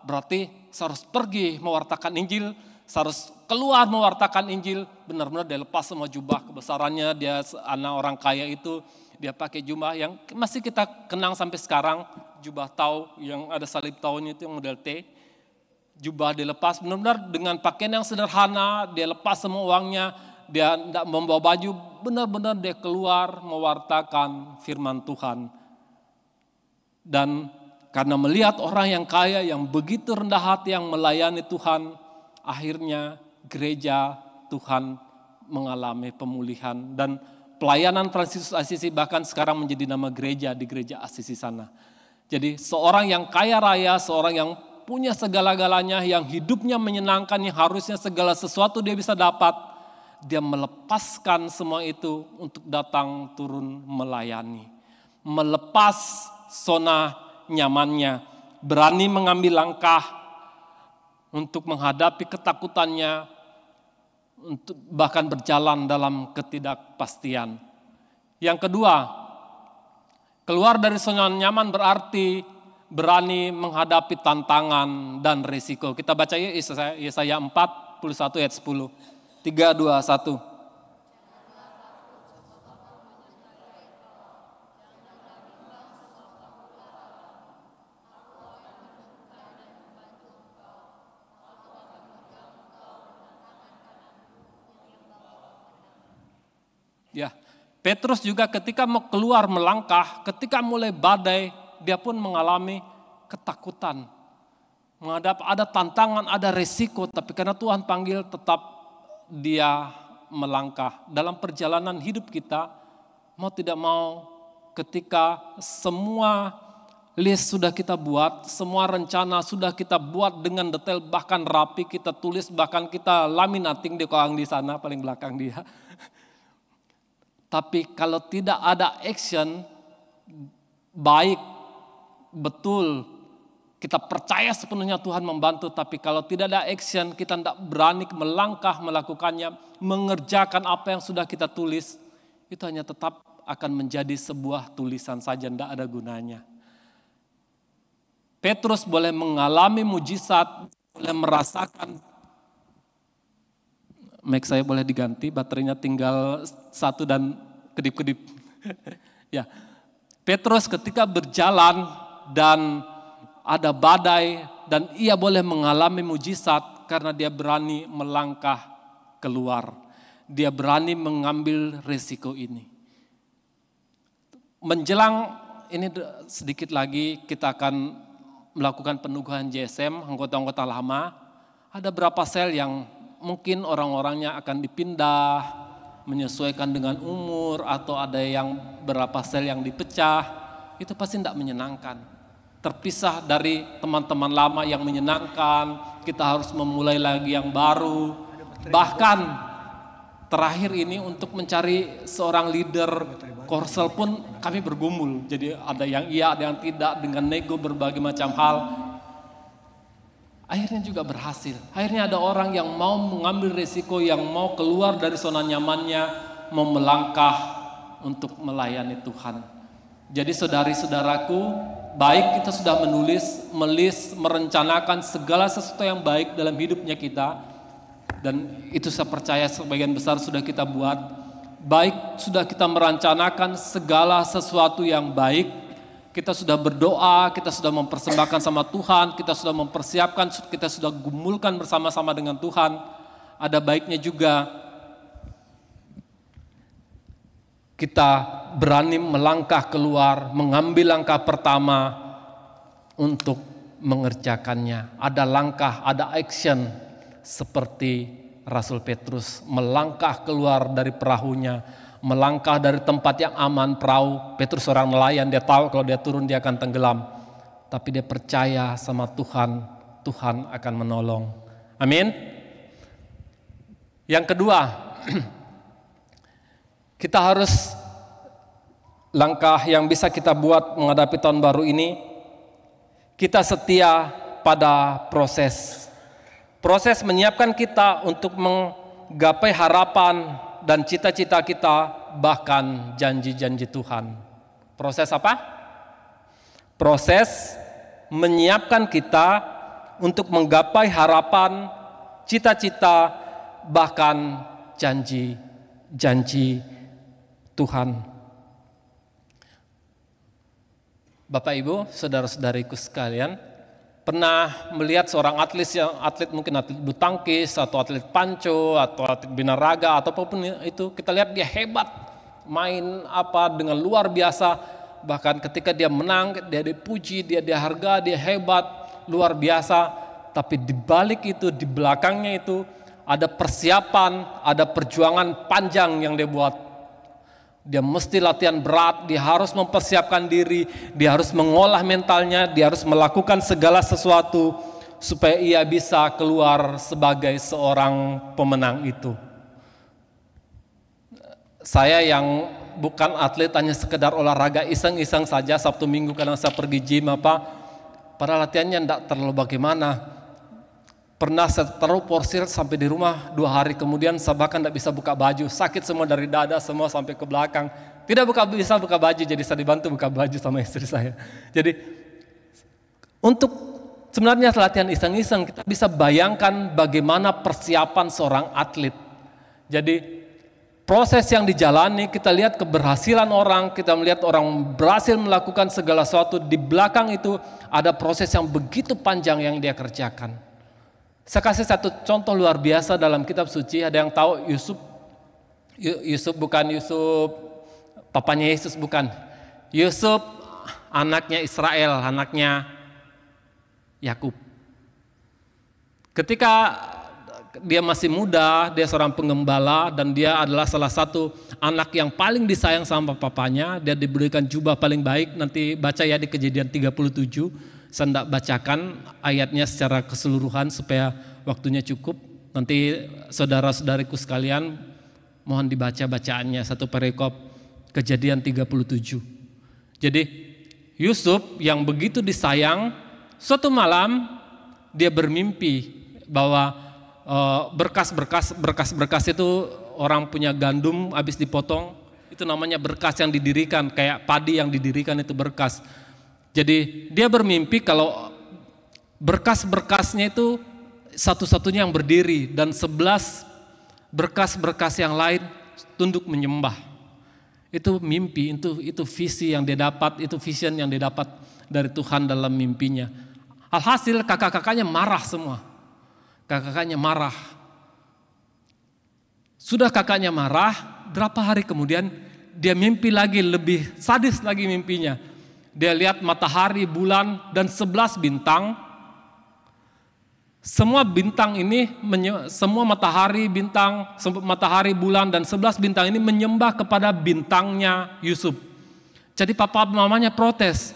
Berarti saya harus pergi mewartakan Injil, saya harus keluar mewartakan Injil. Benar-benar dia lepas semua jubah kebesarannya, dia anak orang kaya itu, dia pakai jubah yang masih kita kenang sampai sekarang, jubah tau yang ada salib taunya itu yang model T. Jubah dilepas, benar-benar dengan pakaian yang sederhana, dia lepas semua uangnya, dia tidak membawa baju, benar-benar dia keluar mewartakan firman Tuhan. Dan karena melihat orang yang kaya, yang begitu rendah hati, yang melayani Tuhan, akhirnya gereja Tuhan mengalami pemulihan. Dan pelayanan Fransiskus Assisi bahkan sekarang menjadi nama gereja di gereja Assisi sana. Jadi seorang yang kaya raya, seorang yang punya segala-galanya, yang hidupnya menyenangkan, yang harusnya segala sesuatu dia bisa dapat, dia melepaskan semua itu untuk datang turun melayani. Melepas zona nyamannya, berani mengambil langkah untuk menghadapi ketakutannya, untuk bahkan berjalan dalam ketidakpastian. Yang kedua, keluar dari zona nyaman berarti berani menghadapi tantangan dan risiko. Kita baca Yesaya 41 ayat 10. 3, 2, 1. Ya, Petrus juga ketika mau keluar melangkah, ketika mulai badai, dia pun mengalami ketakutan. Menghadap ada tantangan, ada resiko, tapi karena Tuhan panggil tetap dia melangkah. Dalam perjalanan hidup kita, mau tidak mau, ketika semua list sudah kita buat, semua rencana sudah kita buat dengan detail, bahkan rapi kita tulis, bahkan kita laminating di koang di sana, paling belakang dia. Tapi kalau tidak ada action, baik, betul, kita percaya sepenuhnya Tuhan membantu, tapi kalau tidak ada action, kita tidak berani melangkah melakukannya, mengerjakan apa yang sudah kita tulis, itu hanya tetap akan menjadi sebuah tulisan saja, tidak ada gunanya. Petrus boleh mengalami mujizat, boleh merasakan. Mic saya boleh diganti, baterainya tinggal 1 dan kedip-kedip. Ya, Petrus ketika berjalan dan ada badai dan ia boleh mengalami mujizat karena dia berani melangkah keluar. dia berani mengambil resiko ini. Menjelang ini sedikit lagi kita akan melakukan penugahan JSM, anggota-anggota lama. Ada berapa sel yang mungkin orang-orangnya akan dipindah, menyesuaikan dengan umur, atau ada yang berapa sel yang dipecah, itu pasti tidak menyenangkan. Terpisah dari teman-teman lama yang menyenangkan, kita harus memulai lagi yang baru. Bahkan terakhir ini untuk mencari seorang leader Korsel pun kami bergumul. Jadi ada yang iya, ada yang tidak, dengan nego berbagai macam hal. Akhirnya juga berhasil. Akhirnya ada orang yang mau mengambil risiko, yang mau keluar dari zona nyamannya, mau melangkah untuk melayani Tuhan. Jadi saudari-saudaraku, baik kita sudah menulis, merencanakan segala sesuatu yang baik dalam hidupnya kita. Dan itu saya percaya sebagian besar sudah kita buat. Baik sudah kita merencanakan segala sesuatu yang baik, kita sudah berdoa, kita sudah mempersembahkan sama Tuhan, kita sudah mempersiapkan, kita sudah gumulkan bersama-sama dengan Tuhan. Ada baiknya juga kita berani melangkah keluar, mengambil langkah pertama untuk mengerjakannya. Ada langkah, ada action seperti Rasul Petrus melangkah keluar dari perahunya, melangkah dari tempat yang aman perahu. Petrus seorang nelayan, dia tahu kalau dia turun dia akan tenggelam. Tapi dia percaya sama Tuhan, Tuhan akan menolong. Amin. Yang kedua, kita harus langkah yang bisa kita buat menghadapi tahun baru ini, kita setia pada proses. Proses menyiapkan kita untuk menggapai harapan dan cita-cita kita, bahkan janji-janji Tuhan. Proses apa? Proses menyiapkan kita untuk menggapai harapan, cita-cita, bahkan janji-janji Tuhan. Bapak Ibu, saudara-saudariku sekalian, pernah melihat seorang atlet mungkin atlet bulu tangkis atau atlet panco atau atlet binaraga atau apapun itu, kita lihat dia hebat, main apa dengan luar biasa, bahkan ketika dia menang dia dipuji, dia diharga, dia hebat, luar biasa. Tapi di balik itu, di belakangnya itu ada persiapan, ada perjuangan panjang yang dia buat. Dia mesti latihan berat, dia harus mempersiapkan diri, dia harus mengolah mentalnya, dia harus melakukan segala sesuatu supaya ia bisa keluar sebagai seorang pemenang itu. Saya yang bukan atlet, hanya sekedar olahraga iseng-iseng saja, Sabtu Minggu kadang saya pergi gym pada latihannya tidak terlalu bagaimana. Pernah saya taruh porsir sampai di rumah 2 hari kemudian saya bahkan tidak bisa buka baju, sakit semua dari dada semua sampai ke belakang, tidak bisa buka baju, jadi saya dibantu buka baju sama istri saya. Jadi untuk sebenarnya latihan iseng-iseng kita bisa bayangkan bagaimana persiapan seorang atlet. Jadi proses yang dijalani, kita lihat keberhasilan orang, kita melihat orang berhasil melakukan segala sesuatu, di belakang itu ada proses yang begitu panjang yang dia kerjakan. Saya kasih satu contoh luar biasa dalam kitab suci. Ada yang tahu Yusuf bukan Yusuf papanya Yesus, bukan. Yusuf anaknya Israel, anaknya Yakub. Ketika dia masih muda, dia seorang pengembala dan dia adalah salah satu anak yang paling disayang sama papanya. Dia diberikan jubah paling baik, nanti baca ya di Kejadian 37. Saya tidak bacakan ayatnya secara keseluruhan supaya waktunya cukup. Nanti saudara-saudariku sekalian mohon dibaca bacaannya, satu perikop Kejadian 37. Jadi Yusuf yang begitu disayang, suatu malam dia bermimpi bahwa berkas itu orang punya gandum habis dipotong, itu namanya berkas yang didirikan, kayak padi yang didirikan itu berkas. Jadi dia bermimpi kalau berkas-berkasnya itu satu-satunya yang berdiri dan 11 berkas-berkas yang lain tunduk menyembah. Itu mimpi, itu visi yang dia dapat, itu vision yang dia dapat dari Tuhan dalam mimpinya. Alhasil kakak-kakaknya marah semua. Kakak-kakaknya marah. Sudah kakaknya marah, berapa hari kemudian dia mimpi lagi, lebih sadis lagi mimpinya. Dia lihat matahari, bulan, dan 11 bintang. Semua bintang ini, semua matahari, bintang, matahari, bulan, dan 11 bintang ini menyembah kepada bintangnya Yusuf. Jadi papa mamanya protes.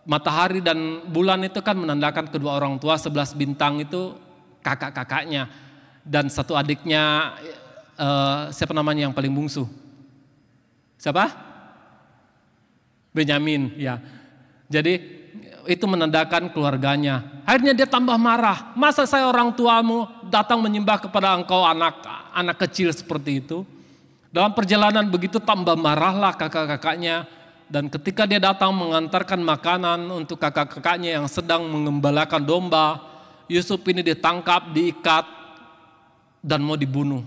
Matahari dan bulan itu kan menandakan kedua orang tua, 11 bintang itu kakak-kakaknya. Dan satu adiknya, siapa namanya yang paling bungsu? Siapa? Benyamin, ya. Jadi itu menandakan keluarganya. Akhirnya dia tambah marah. Masa saya orang tuamu datang menyembah kepada engkau anak kecil seperti itu? Dalam perjalanan begitu tambah marahlah kakak-kakaknya. Dan ketika dia datang mengantarkan makanan untuk kakak-kakaknya yang sedang mengembalakan domba, Yusuf ini ditangkap, diikat, dan mau dibunuh.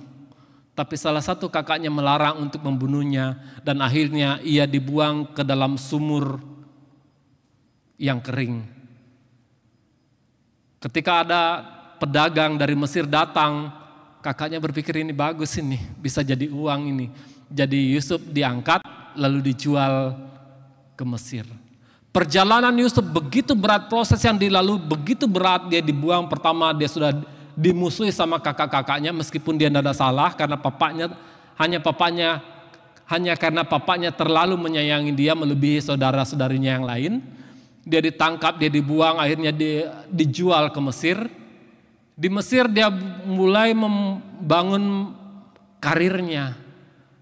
Tapi salah satu kakaknya melarang untuk membunuhnya, dan akhirnya ia dibuang ke dalam sumur yang kering. Ketika ada pedagang dari Mesir datang, kakaknya berpikir ini bagus ini, bisa jadi uang ini. Jadi Yusuf diangkat lalu dijual ke Mesir. Perjalanan Yusuf begitu berat, proses yang dilalui begitu berat. Dia dibuang, pertama dia sudah dimusuhi sama kakak-kakaknya meskipun dia tidak ada salah karena hanya karena papanya terlalu menyayangi dia melebihi saudara-saudarinya yang lain. Dia ditangkap, dia dibuang, akhirnya dia dijual ke Mesir. Di Mesir dia mulai membangun karirnya.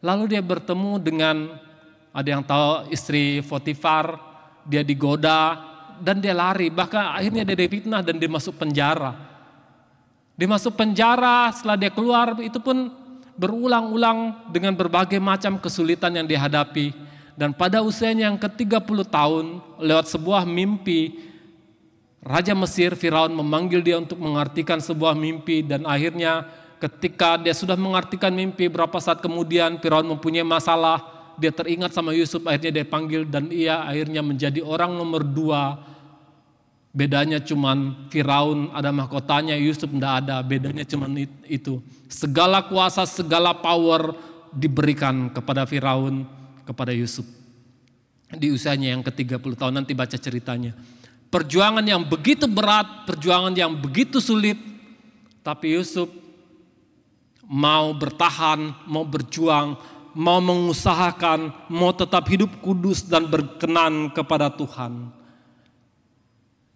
Lalu dia bertemu dengan, ada yang tahu, istri Potifar. Dia digoda dan dia lari, bahkan akhirnya dia difitnah dan dia masuk penjara. Dia masuk penjara, setelah dia keluar itu pun berulang-ulang dengan berbagai macam kesulitan yang dihadapi. Dan pada usianya yang ke-30 tahun, lewat sebuah mimpi, Raja Mesir Firaun memanggil dia untuk mengartikan sebuah mimpi. Dan akhirnya ketika dia sudah mengartikan mimpi, berapa saat kemudian Firaun mempunyai masalah. Dia teringat sama Yusuf, akhirnya dia panggil dan ia akhirnya menjadi orang nomor 2. Bedanya cuman Firaun ada mahkotanya, Yusuf tidak ada, bedanya cuman itu. Segala kuasa, segala power diberikan kepada Firaun, kepada Yusuf. Di usianya yang ke-30 tahun, nanti baca ceritanya. Perjuangan yang begitu berat, perjuangan yang begitu sulit, tapi Yusuf mau bertahan, mau berjuang, mau mengusahakan, mau tetap hidup kudus dan berkenan kepada Tuhan.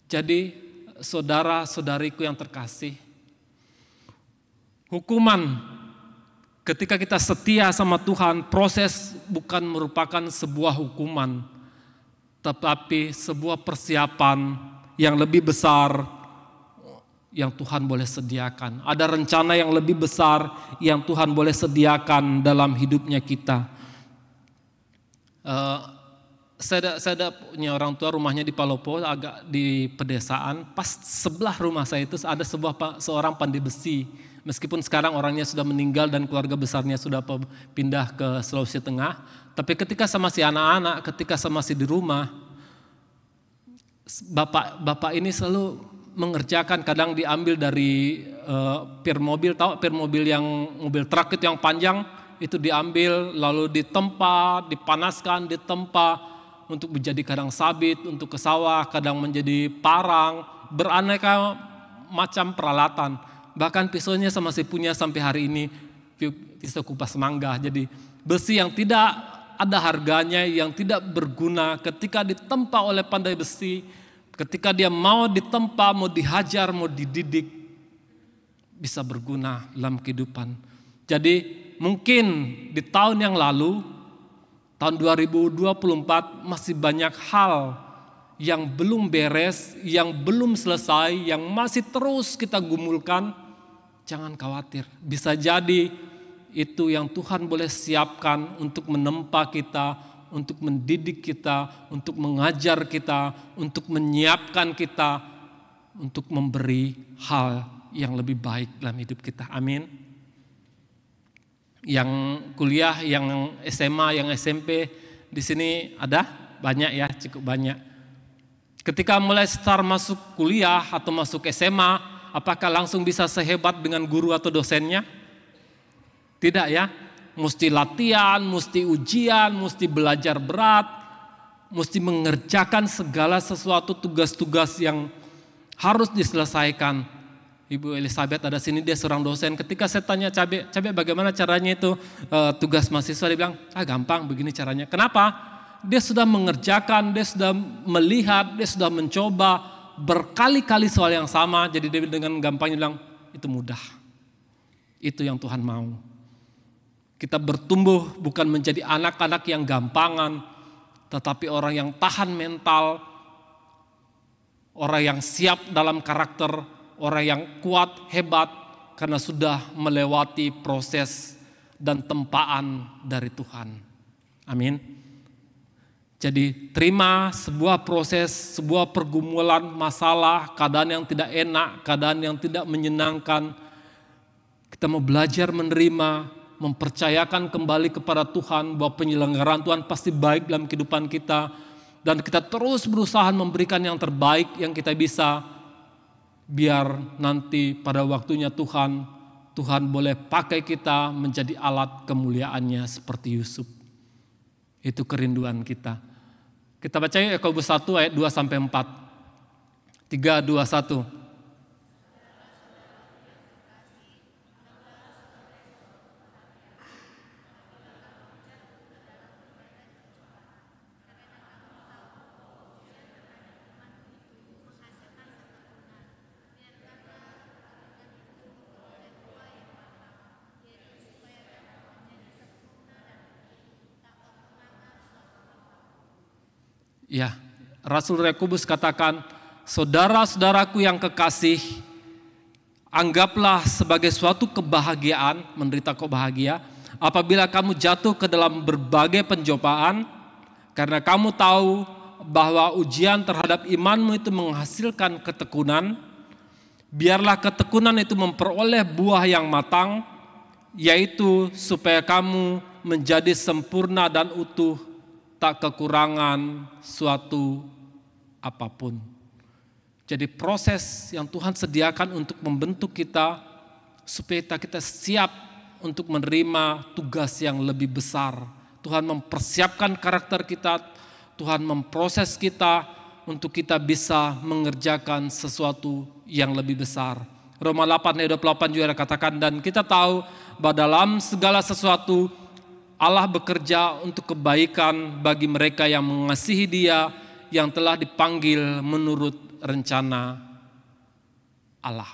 Jadi saudara-saudariku yang terkasih, hukuman ketika kita setia sama Tuhan, proses bukan merupakan sebuah hukuman, tetapi sebuah persiapan yang lebih besar yang Tuhan boleh sediakan. Ada rencana yang lebih besar yang Tuhan boleh sediakan dalam hidupnya kita. Saya ada punya orang tua, rumahnya di Palopo, agak di pedesaan. Pas sebelah rumah saya itu ada seorang pandai besi. Meskipun sekarang orangnya sudah meninggal dan keluarga besarnya sudah pindah ke Sulawesi Tengah. Tapi ketika sama si anak-anak, ketika sama si di rumah, bapak ini selalu mengerjakan, kadang diambil dari pir mobil, tahu pir mobil yang mobil truk itu yang panjang, itu diambil lalu ditempa, dipanaskan, ditempa untuk menjadi kadang sabit, untuk ke sawah, kadang menjadi parang, beraneka macam peralatan. Bahkan pisaunya masih punya sampai hari ini, pisau kupas mangga. Jadi besi yang tidak ada harganya, yang tidak berguna, ketika ditempa oleh pandai besi, ketika dia mau ditempa, mau dihajar, mau dididik, bisa berguna dalam kehidupan. Jadi mungkin di tahun yang lalu, tahun 2024 masih banyak hal yang belum beres, yang belum selesai, yang masih terus kita gumulkan. Jangan khawatir, bisa jadi itu yang Tuhan boleh siapkan untuk menempa kita, untuk mendidik kita, untuk mengajar kita, untuk menyiapkan kita, untuk memberi hal yang lebih baik dalam hidup kita. Amin. Yang kuliah, yang SMA, yang SMP, di sini ada banyak ya, cukup banyak. Ketika mulai start masuk kuliah atau masuk SMA, apakah langsung bisa sehebat dengan guru atau dosennya? Tidak ya, mesti latihan, mesti ujian, mesti belajar berat, mesti mengerjakan segala sesuatu tugas-tugas yang harus diselesaikan. Ibu Elizabeth ada sini, dia seorang dosen. Ketika saya tanya Cabe bagaimana caranya itu tugas mahasiswa, dia bilang, gampang begini caranya. Kenapa? Dia sudah mengerjakan, dia sudah melihat, dia sudah mencoba berkali-kali soal yang sama. Jadi dia dengan gampangnya bilang, itu mudah. Itu yang Tuhan mau. Kita bertumbuh bukan menjadi anak-anak yang gampangan, tetapi orang yang tahan mental, orang yang siap dalam karakter, orang yang kuat, hebat, karena sudah melewati proses dan tempaan dari Tuhan. Amin. Jadi terima sebuah proses, sebuah pergumulan, masalah, keadaan yang tidak enak, keadaan yang tidak menyenangkan. Kita mau belajar menerima, mempercayakan kembali kepada Tuhan bahwa penyelenggaraan Tuhan pasti baik dalam kehidupan kita. Dan kita terus berusaha memberikan yang terbaik yang kita bisa. Biar nanti pada waktunya Tuhan boleh pakai kita menjadi alat kemuliaannya seperti Yusuf. Itu kerinduan kita. Kita baca Yakobus 1 ayat 2-4. 3, 2, 1. Ya, Rasul Yakobus katakan, saudara-saudaraku yang kekasih, anggaplah sebagai suatu kebahagiaan, menderita kok bahagia, apabila kamu jatuh ke dalam berbagai pencobaan, karena kamu tahu bahwa ujian terhadap imanmu itu menghasilkan ketekunan. Biarlah ketekunan itu memperoleh buah yang matang, yaitu supaya kamu menjadi sempurna dan utuh, tak kekurangan suatu apapun. Jadi proses yang Tuhan sediakan untuk membentuk kita supaya kita siap untuk menerima tugas yang lebih besar. Tuhan mempersiapkan karakter kita, Tuhan memproses kita untuk kita bisa mengerjakan sesuatu yang lebih besar. Roma 8 ayat 28 juga katakan, dan kita tahu bahwa dalam segala sesuatu Allah bekerja untuk kebaikan bagi mereka yang mengasihi Dia, yang telah dipanggil menurut rencana Allah.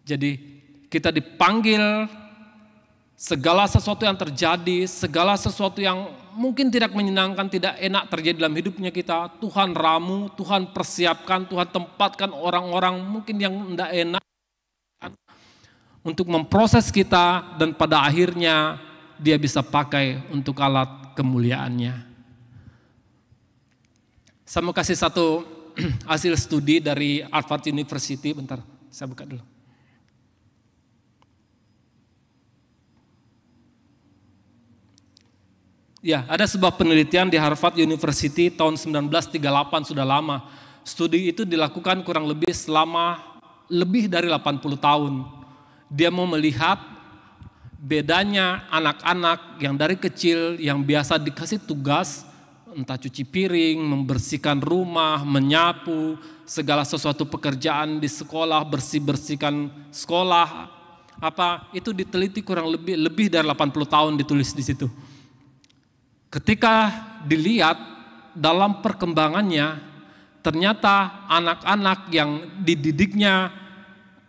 Jadi kita dipanggil, segala sesuatu yang terjadi, segala sesuatu yang mungkin tidak menyenangkan, tidak enak terjadi dalam hidupnya kita, Tuhan ramu, Tuhan persiapkan, Tuhan tempatkan orang-orang mungkin yang tidak enak untuk memproses kita, dan pada akhirnya Dia bisa pakai untuk alat kemuliaannya. Saya mau kasih satu hasil studi dari Harvard University. Bentar, saya buka dulu. Ya, ada sebuah penelitian di Harvard University tahun 1938, sudah lama. Studi itu dilakukan kurang lebih selama lebih dari 80 tahun. Dia mau melihat bedanya anak-anak yang dari kecil yang biasa dikasih tugas, entah cuci piring, membersihkan rumah, menyapu, segala sesuatu pekerjaan di sekolah, bersih-bersihkan sekolah, itu diteliti kurang lebih dari 80 tahun ditulis di situ. Ketika dilihat dalam perkembangannya, ternyata anak-anak yang dididiknya,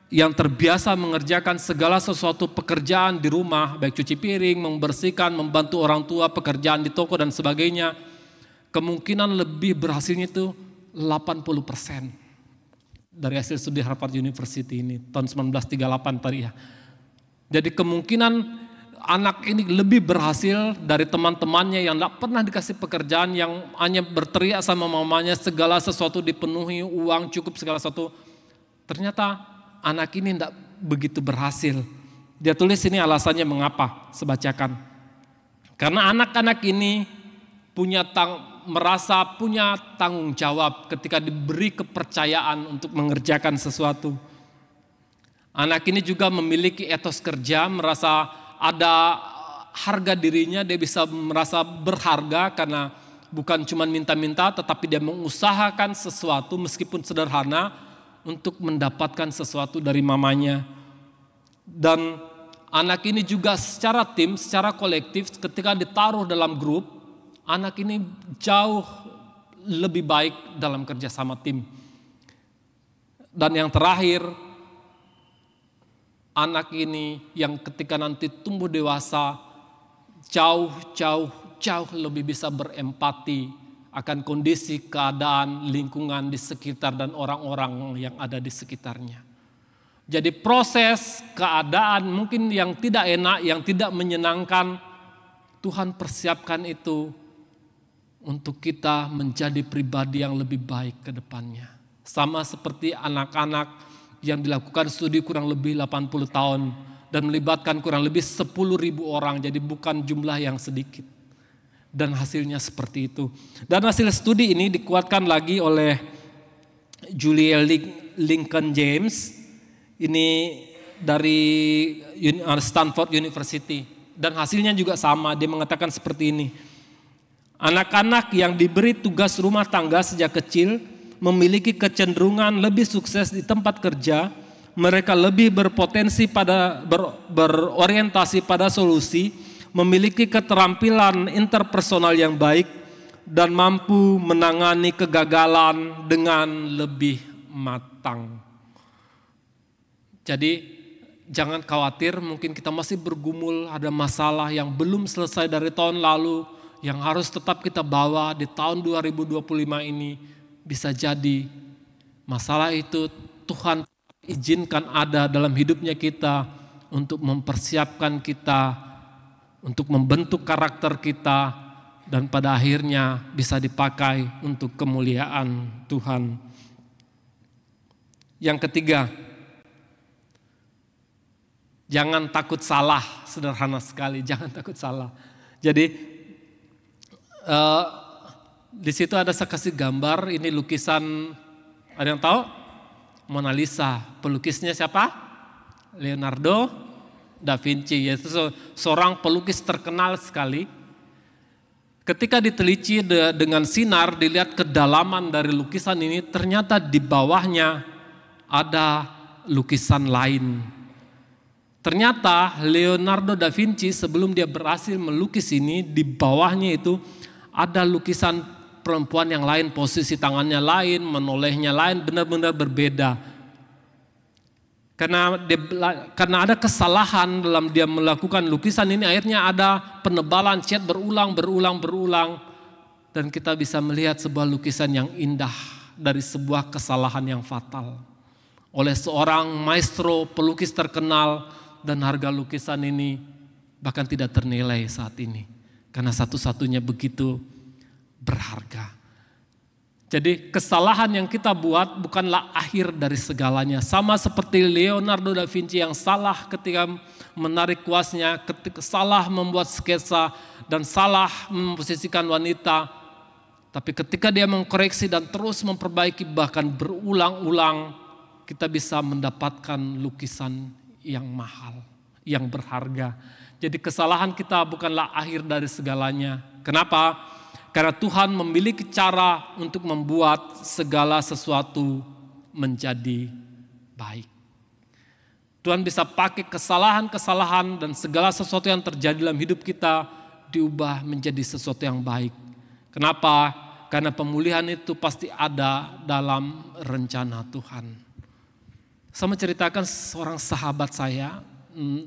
yang terbiasa mengerjakan segala sesuatu pekerjaan di rumah, baik cuci piring, membersihkan, membantu orang tua, pekerjaan di toko dan sebagainya, kemungkinan lebih berhasilnya itu 80% dari hasil studi Harvard University ini tahun 1938 tadi ya. Jadi kemungkinan anak ini lebih berhasil dari teman-temannya yang tidak pernah dikasih pekerjaan, yang hanya berteriak sama mamanya, segala sesuatu dipenuhi, uang cukup, segala sesuatu. Ternyata anak ini tidak begitu berhasil. Dia tulis ini alasannya mengapa, saya bacakan. Karena anak-anak ini merasa punya tanggung jawab ketika diberi kepercayaan untuk mengerjakan sesuatu. Anak ini juga memiliki etos kerja, merasa ada harga dirinya, dia bisa merasa berharga karena bukan cuma minta-minta, tetapi dia mengusahakan sesuatu meskipun sederhana untuk mendapatkan sesuatu dari mamanya. Dan anak ini juga secara tim, secara kolektif ketika ditaruh dalam grup, anak ini jauh lebih baik dalam kerjasama tim. Dan yang terakhir, anak ini yang ketika nanti tumbuh dewasa jauh lebih bisa berempati akan kondisi, keadaan, lingkungan di sekitar dan orang-orang yang ada di sekitarnya. Jadi proses, keadaan mungkin yang tidak enak, yang tidak menyenangkan, Tuhan persiapkan itu untuk kita menjadi pribadi yang lebih baik ke depannya. Sama seperti anak-anak yang dilakukan studi kurang lebih 80 tahun dan melibatkan kurang lebih 10.000 orang, jadi bukan jumlah yang sedikit. Dan hasilnya seperti itu. Dan hasil studi ini dikuatkan lagi oleh Julia Lincoln James, ini dari Stanford University. Dan hasilnya juga sama, dia mengatakan seperti ini. Anak-anak yang diberi tugas rumah tangga sejak kecil memiliki kecenderungan lebih sukses di tempat kerja, mereka lebih berpotensi pada berorientasi pada solusi, memiliki keterampilan interpersonal yang baik, dan mampu menangani kegagalan dengan lebih matang. Jadi jangan khawatir, mungkin kita masih bergumul, ada masalah yang belum selesai dari tahun lalu, yang harus tetap kita bawa di tahun 2025 ini. Bisa jadi masalah itu Tuhan izinkan ada dalam hidupnya kita untuk mempersiapkan kita, untuk membentuk karakter kita, dan pada akhirnya bisa dipakai untuk kemuliaan Tuhan. Yang ketiga, jangan takut salah, sederhana sekali, jangan takut salah. Jadi di situ ada saya kasih gambar, ini lukisan, ada yang tahu? Mona Lisa, pelukisnya siapa? Leonardo da Vinci, yaitu seorang pelukis terkenal sekali. Ketika diteliti dengan sinar, dilihat kedalaman dari lukisan ini, ternyata di bawahnya ada lukisan lain. Ternyata Leonardo da Vinci sebelum dia berhasil melukis ini, di bawahnya itu ada lukisan perempuan yang lain, posisi tangannya lain, menolehnya lain, benar-benar berbeda. Karena ada kesalahan dalam dia melakukan lukisan ini, akhirnya ada penebalan cat berulang. Dan kita bisa melihat sebuah lukisan yang indah dari sebuah kesalahan yang fatal. Oleh seorang maestro pelukis terkenal, dan harga lukisan ini bahkan tidak ternilai saat ini. Karena satu-satunya begitu berharga. Jadi kesalahan yang kita buat bukanlah akhir dari segalanya. Sama seperti Leonardo da Vinci yang salah ketika menarik kuasnya, ketika salah membuat sketsa dan salah memposisikan wanita. Tapi ketika dia mengkoreksi dan terus memperbaiki bahkan berulang-ulang, kita bisa mendapatkan lukisan yang mahal, yang berharga. Jadi kesalahan kita bukanlah akhir dari segalanya. Kenapa? Karena Tuhan memiliki cara untuk membuat segala sesuatu menjadi baik. Tuhan bisa pakai kesalahan-kesalahan dan segala sesuatu yang terjadi dalam hidup kita diubah menjadi sesuatu yang baik. Kenapa? Karena pemulihan itu pasti ada dalam rencana Tuhan. Saya menceritakan seorang sahabat saya,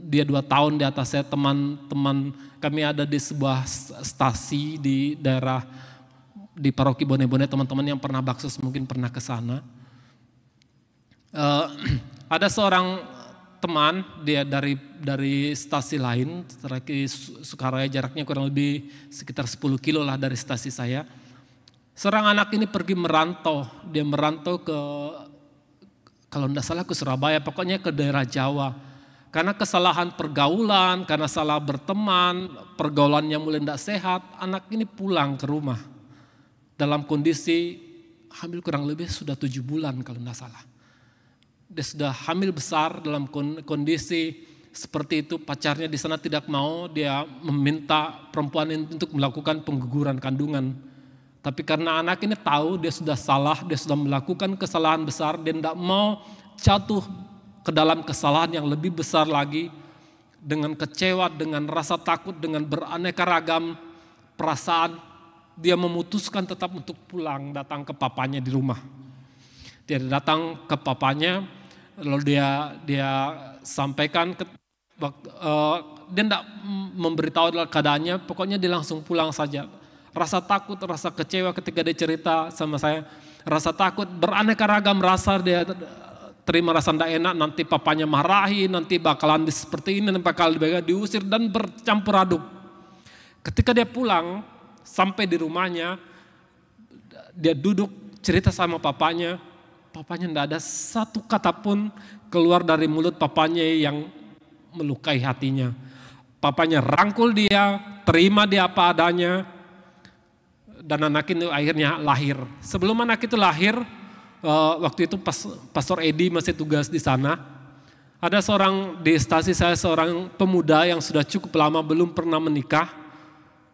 dia 2 tahun di atas saya, teman-teman kami ada di sebuah stasi di daerah di paroki Bone-Bone, teman-teman yang pernah baksos mungkin pernah ke sana. Ada seorang teman dia dari stasi lain, dari Sukaraya, jaraknya kurang lebih sekitar 10 kilo lah dari stasi saya. Seorang anak ini pergi merantau, dia merantau ke, kalau tidak salah ke Surabaya, pokoknya ke daerah Jawa. Karena kesalahan pergaulan, karena salah berteman, pergaulannya mulai tidak sehat, anak ini pulang ke rumah. Dalam kondisi hamil kurang lebih sudah 7 bulan kalau tidak salah. dia sudah hamil besar dalam kondisi seperti itu. Pacarnya di sana tidak mau, dia meminta perempuan ini untuk melakukan pengguguran kandungan. Tapi karena anak ini tahu dia sudah salah, dia sudah melakukan kesalahan besar, dia tidak mau jatuh ke dalam kesalahan yang lebih besar lagi. Dengan kecewa, dengan rasa takut, dengan beraneka ragam perasaan, dia memutuskan tetap untuk pulang, datang ke papanya di rumah. Dia datang ke papanya, lalu dia sampaikan, dia tidak memberitahu keadaannya, pokoknya dia langsung pulang saja. Rasa takut, rasa kecewa ketika dia cerita sama saya, rasa takut, beraneka ragam rasa dia terima, rasa tidak enak, nanti papanya marahi, nanti bakalan seperti ini, nanti bakal diusir dan bercampur aduk. Ketika dia pulang, sampai di rumahnya, dia duduk cerita sama papanya tidak ada satu kata pun keluar dari mulut papanya yang melukai hatinya. Papanya rangkul dia, terima dia apa adanya, dan anak itu akhirnya lahir. Sebelum anak itu lahir, waktu itu Pastor Edi masih tugas di sana. Ada seorang di stasi saya, seorang pemuda yang sudah cukup lama belum pernah menikah.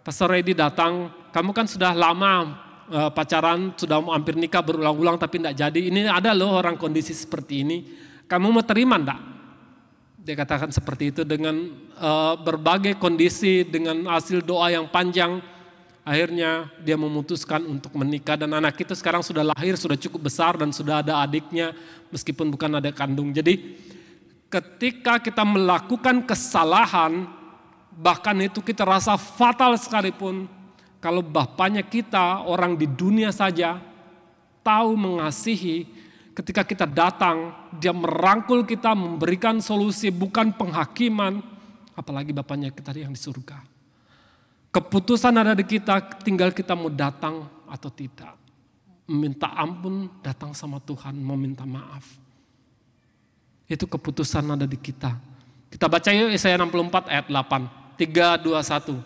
Pastor Edi datang, kamu kan sudah lama pacaran, sudah hampir nikah berulang-ulang tapi tidak jadi. Ini ada loh orang kondisi seperti ini, kamu mau terima enggak? Dia katakan seperti itu dengan berbagai kondisi, dengan hasil doa yang panjang. Akhirnya dia memutuskan untuk menikah dan anak itu sekarang sudah lahir, sudah cukup besar dan sudah ada adiknya meskipun bukan adik kandung. Jadi ketika kita melakukan kesalahan, bahkan itu kita rasa fatal sekalipun, kalau bapaknya kita, orang di dunia saja tahu mengasihi, ketika kita datang, dia merangkul kita, memberikan solusi, bukan penghakiman, apalagi bapaknya kita yang di surga. Keputusan ada di kita, tinggal kita mau datang atau tidak. Meminta ampun, datang sama Tuhan, meminta maaf. Itu keputusan ada di kita. Kita baca yuk Yesaya 64 ayat 8. 3, 2, 1.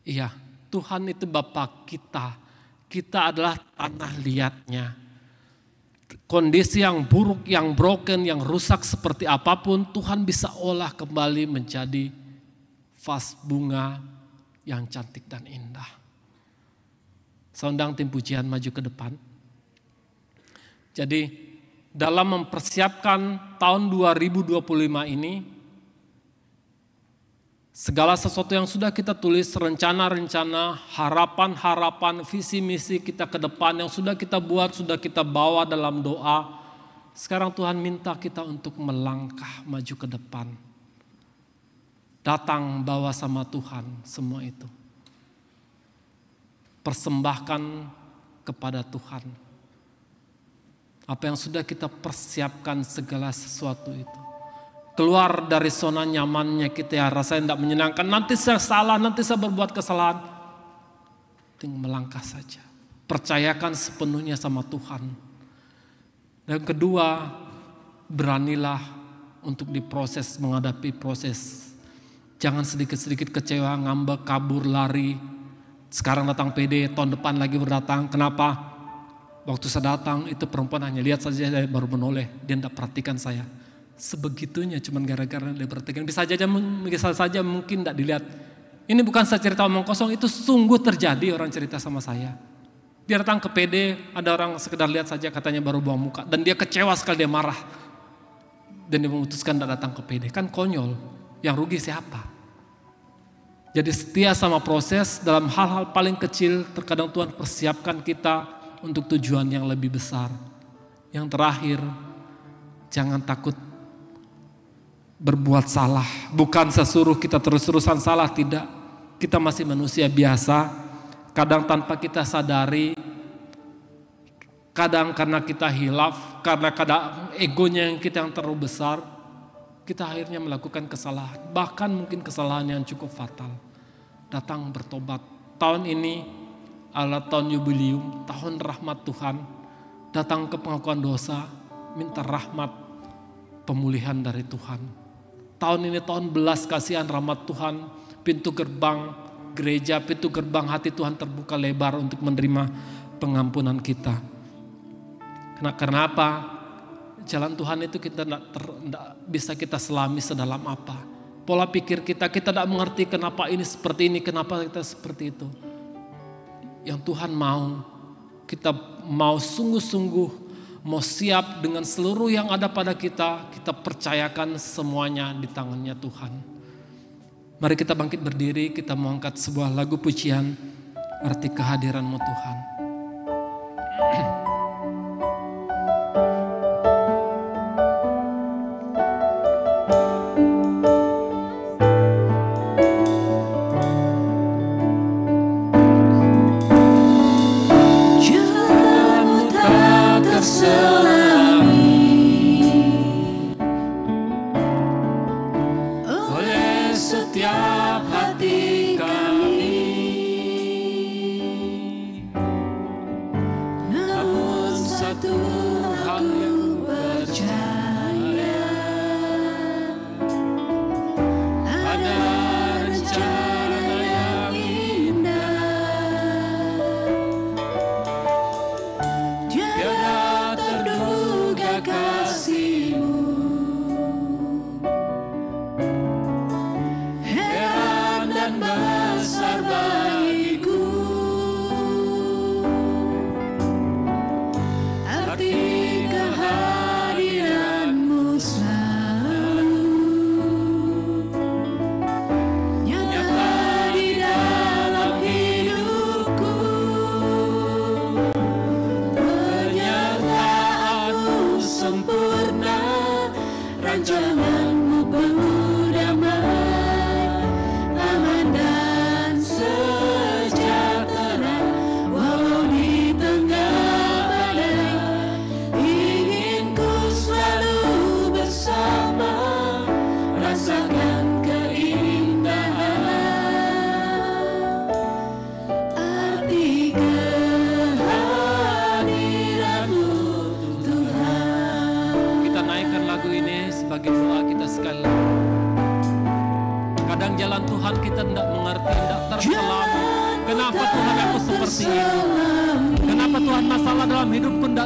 Iya. Tuhan itu Bapa kita adalah tanah liatnya. Kondisi yang buruk, yang broken, yang rusak seperti apapun, Tuhan bisa olah kembali menjadi vas bunga yang cantik dan indah. Saya undang tim pujian maju ke depan. Jadi dalam mempersiapkan tahun 2025 ini, segala sesuatu yang sudah kita tulis, rencana-rencana, harapan-harapan, visi misi kita ke depan yang sudah kita buat, sudah kita bawa dalam doa. Sekarang Tuhan minta kita untuk melangkah maju ke depan. Datang bawa sama Tuhan semua itu. Persembahkan kepada Tuhan. Apa yang sudah kita persiapkan segala sesuatu itu. Keluar dari zona nyamannya kita yang rasanya tidak menyenangkan. Nanti saya salah, nanti saya berbuat kesalahan. Tinggal melangkah saja. Percayakan sepenuhnya sama Tuhan. Dan kedua, beranilah untuk diproses, menghadapi proses. Jangan sedikit-sedikit kecewa, ngambek, kabur, lari. Sekarang datang PD, tahun depan lagi berdatang. Kenapa? Waktu saya datang itu perempuan hanya lihat saja, saya baru menoleh. Dia tidak perhatikan saya. Sebegitunya cuman gara-gara dia perhatikan. Bisa saja mungkin tidak dilihat. Ini bukan saya cerita omong kosong, itu sungguh terjadi orang cerita sama saya. Dia datang ke PD, ada orang sekedar lihat saja katanya baru buang muka. Dan dia kecewa sekali, dia marah. Dan dia memutuskan tidak datang ke PD. Kan konyol, yang rugi siapa? Jadi setia sama proses dalam hal-hal paling kecil, terkadang Tuhan persiapkan kita untuk tujuan yang lebih besar. Yang terakhir, jangan takut berbuat salah. Bukan saya suruh kita terus-terusan salah, tidak. Kita masih manusia biasa. Kadang tanpa kita sadari, kadang karena kita hilaf, karena kadang egonya yang terlalu besar, kita akhirnya melakukan kesalahan. Bahkan mungkin kesalahan yang cukup fatal. Datang bertobat. Tahun ini adalah tahun jubilium, tahun rahmat Tuhan. Datang ke pengakuan dosa, minta rahmat. pemulihan dari Tuhan. Tahun ini tahun belas kasihan rahmat Tuhan, pintu gerbang gereja, pintu gerbang hati Tuhan terbuka lebar untuk menerima pengampunan kita. Karena apa? Jalan Tuhan itu kita tidak bisa kita selami sedalam apa. Pola pikir kita tidak mengerti kenapa ini seperti ini, kenapa kita seperti itu. Yang Tuhan mau, kita mau sungguh-sungguh, mau siap dengan seluruh yang ada pada kita percayakan semuanya di tangannya Tuhan. Mari kita bangkit berdiri, kita mau angkat sebuah lagu pujian, arti kehadiran-Mu Tuhan.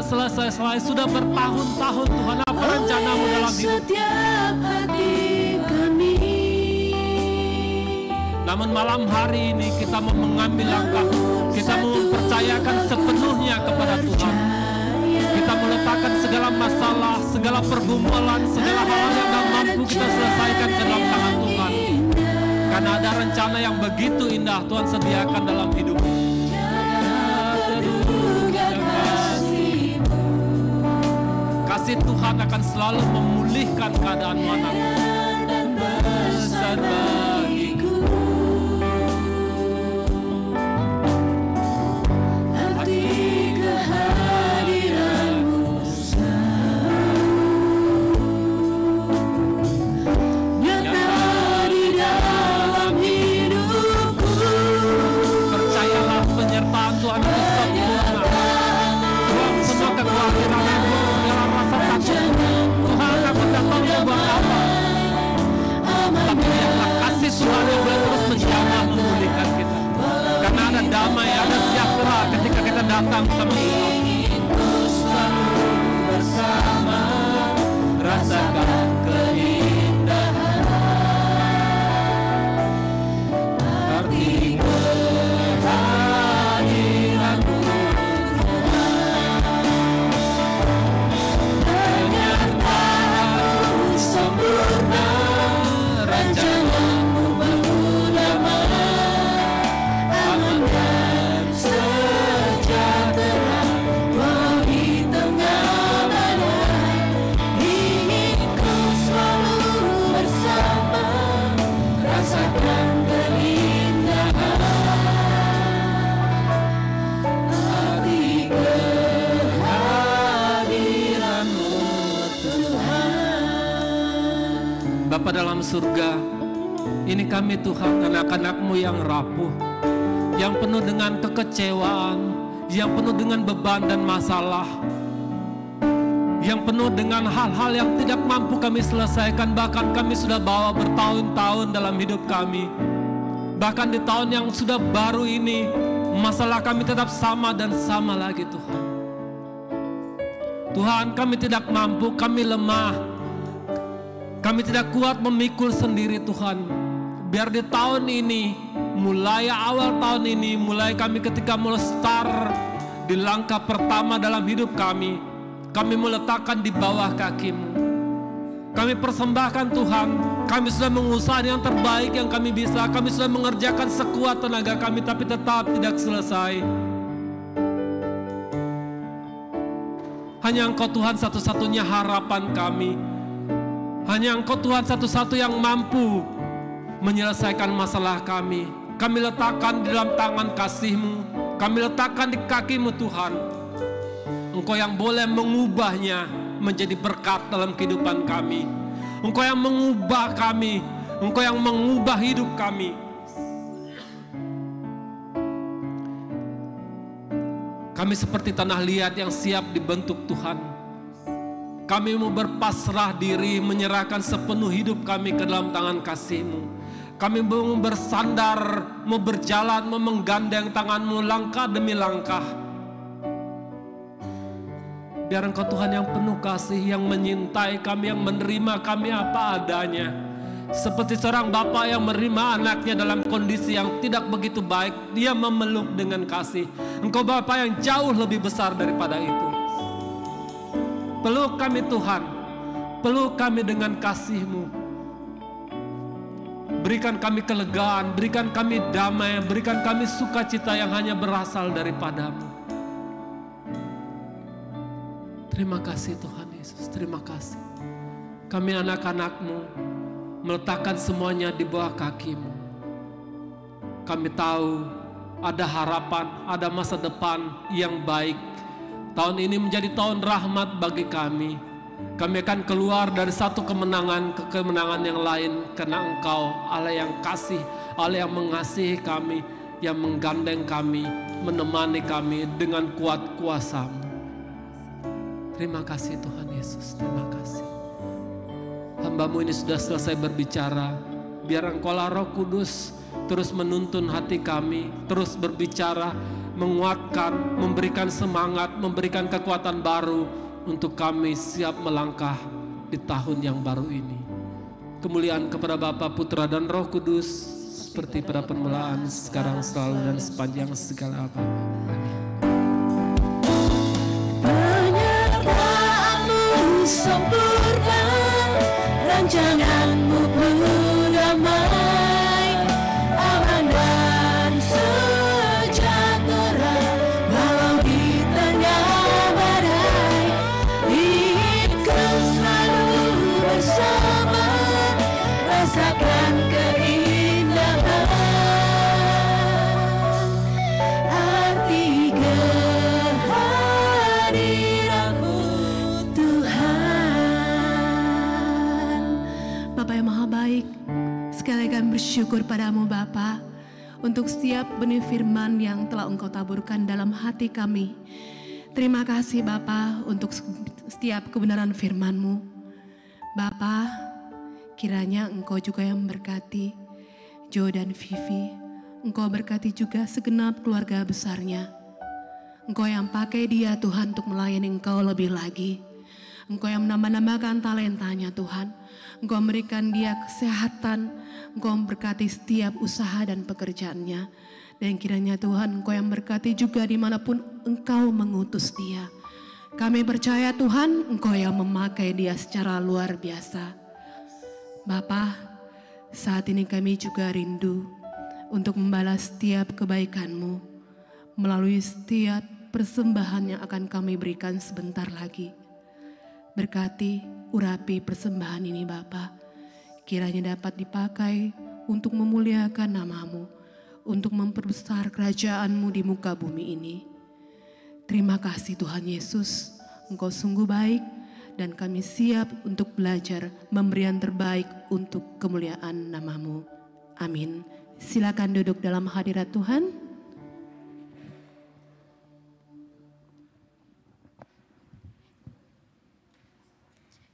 Selesai sudah bertahun-tahun Tuhan, apa rencana-Mu dalam hidup kami. Namun malam hari ini kita mau mengambil langkah, kita mau mempercayakan sepenuhnya kepada Tuhan. Kita meletakkan segala masalah, segala pergumulan, segala hal yang tak mampu kita selesaikan ke dalam tangan Tuhan. Karena ada rencana yang begitu indah Tuhan sediakan dalam hidup. Kasih Tuhan akan selalu memulihkan keadaan mana dan besar bagiku. Arti kehadiran-Mu nyata di dalam hidupku. Percayalah penyertaan Tuhan itu sempurna. Buang semua kekhawatiran-Mu. Tuhan aku tak tahu mau buat apa, tapi biarlah kasih Tuhan yang boleh terus menjamah memulihkan kita. Karena ada damai, ada sejahtera ketika kita datang sama Tuhan. Selalu bersama, rasakan keindahan arti kehadiran-Mu. Sempurna rancangan-Mu berdamai, aman dan sejahtera walau di tengah badai. Ingin ku selalu bersama, rasakan keindahan arti kehadiran-Mu Tuhan. Bapa dalam surga, ini kami Tuhan, anak-anak-Mu yang rapuh, yang penuh dengan kekecewaan, yang penuh dengan beban dan masalah, yang penuh dengan hal-hal yang tidak mampu kami selesaikan, bahkan kami sudah bawa bertahun-tahun dalam hidup kami. Bahkan di tahun yang sudah baru ini, masalah kami tetap sama dan sama lagi Tuhan. Tuhan, kami tidak mampu, kami lemah. Kami tidak kuat memikul sendiri Tuhan. Biar di tahun ini, mulai awal tahun ini, mulai kami ketika mulai start di langkah pertama dalam hidup kami meletakkan di bawah kaki-Mu. Kami persembahkan Tuhan, kami sudah mengusahakan yang terbaik yang kami bisa, kami sudah mengerjakan sekuat tenaga kami, tapi tetap tidak selesai. Hanya Engkau Tuhan satu-satunya harapan kami. Hanya Engkau Tuhan satu-satu yang mampu menyelesaikan masalah kami. Kami letakkan di dalam tangan kasih-Mu, kami letakkan di kaki-Mu Tuhan. Engkau yang boleh mengubahnya menjadi berkat dalam kehidupan kami. Engkau yang mengubah kami, Engkau yang mengubah hidup kami. Kami seperti tanah liat yang siap dibentuk Tuhan. Kami mau berpasrah diri, menyerahkan sepenuh hidup kami ke dalam tangan kasih-Mu. Kami mau bersandar, mau berjalan, mau menggandeng tangan-Mu langkah demi langkah. Biar Engkau Tuhan yang penuh kasih, yang menyintai kami, yang menerima kami apa adanya. Seperti seorang bapa yang menerima anaknya dalam kondisi yang tidak begitu baik, dia memeluk dengan kasih. Engkau Bapa yang jauh lebih besar daripada itu. Peluk kami Tuhan, peluk kami dengan kasih-Mu. Berikan kami kelegaan, berikan kami damai, berikan kami sukacita yang hanya berasal daripada-Mu. Terima kasih Tuhan Yesus, terima kasih. Kami anak-anak-Mu meletakkan semuanya di bawah kaki-Mu. Kami tahu ada harapan, ada masa depan yang baik. Tahun ini menjadi tahun rahmat bagi kami. Kami akan keluar dari satu kemenangan ke kemenangan yang lain, karena Engkau Allah yang kasih, Allah yang mengasihi kami, yang menggandeng kami, menemani kami dengan kuat kuasa-Mu. Terima kasih Tuhan Yesus, terima kasih. Hamba-Mu ini sudah selesai berbicara. Biar Engkaulah Roh Kudus terus menuntun hati kami, terus berbicara, menguatkan, memberikan semangat, memberikan kekuatan baru untuk kami siap melangkah di tahun yang baru ini. Kemuliaan kepada Bapa, Putra dan Roh Kudus seperti pada permulaan, sekarang, selalu dan sepanjang segala abad. Amin. Sempurna, rancangan-Mu penuh damai, aman dan sejahtera, walau di tengah badai. Inginku selalu bersama, rasakan keindahan arti kehadiran-Mu. Bapa yang maha baik, sekali lagi kami bersyukur padamu Bapa untuk setiap benih firman yang telah Engkau taburkan dalam hati kami. Terima kasih Bapa untuk setiap kebenaran firman-Mu. Bapa, kiranya Engkau juga yang memberkati Joe dan Vivi. Engkau berkati juga segenap keluarga besarnya. Engkau yang pakai dia Tuhan untuk melayani Engkau lebih lagi. Engkau yang menambah-nambahkan talentanya Tuhan. Engkau memberikan dia kesehatan. Engkau memberkati setiap usaha dan pekerjaannya. Dan kiranya Tuhan Engkau yang berkati juga dimanapun Engkau mengutus dia. Kami percaya Tuhan Engkau yang memakai dia secara luar biasa. Bapa, saat ini kami juga rindu untuk membalas setiap kebaikan-Mu melalui setiap persembahan yang akan kami berikan sebentar lagi. Berkati, urapi persembahan ini Bapa. Kiranya dapat dipakai untuk memuliakan nama-Mu, untuk memperbesar kerajaan-Mu di muka bumi ini. Terima kasih Tuhan Yesus, Engkau sungguh baik dan kami siap untuk belajar memberi yang terbaik untuk kemuliaan nama-Mu. Amin. Silakan duduk dalam hadirat Tuhan.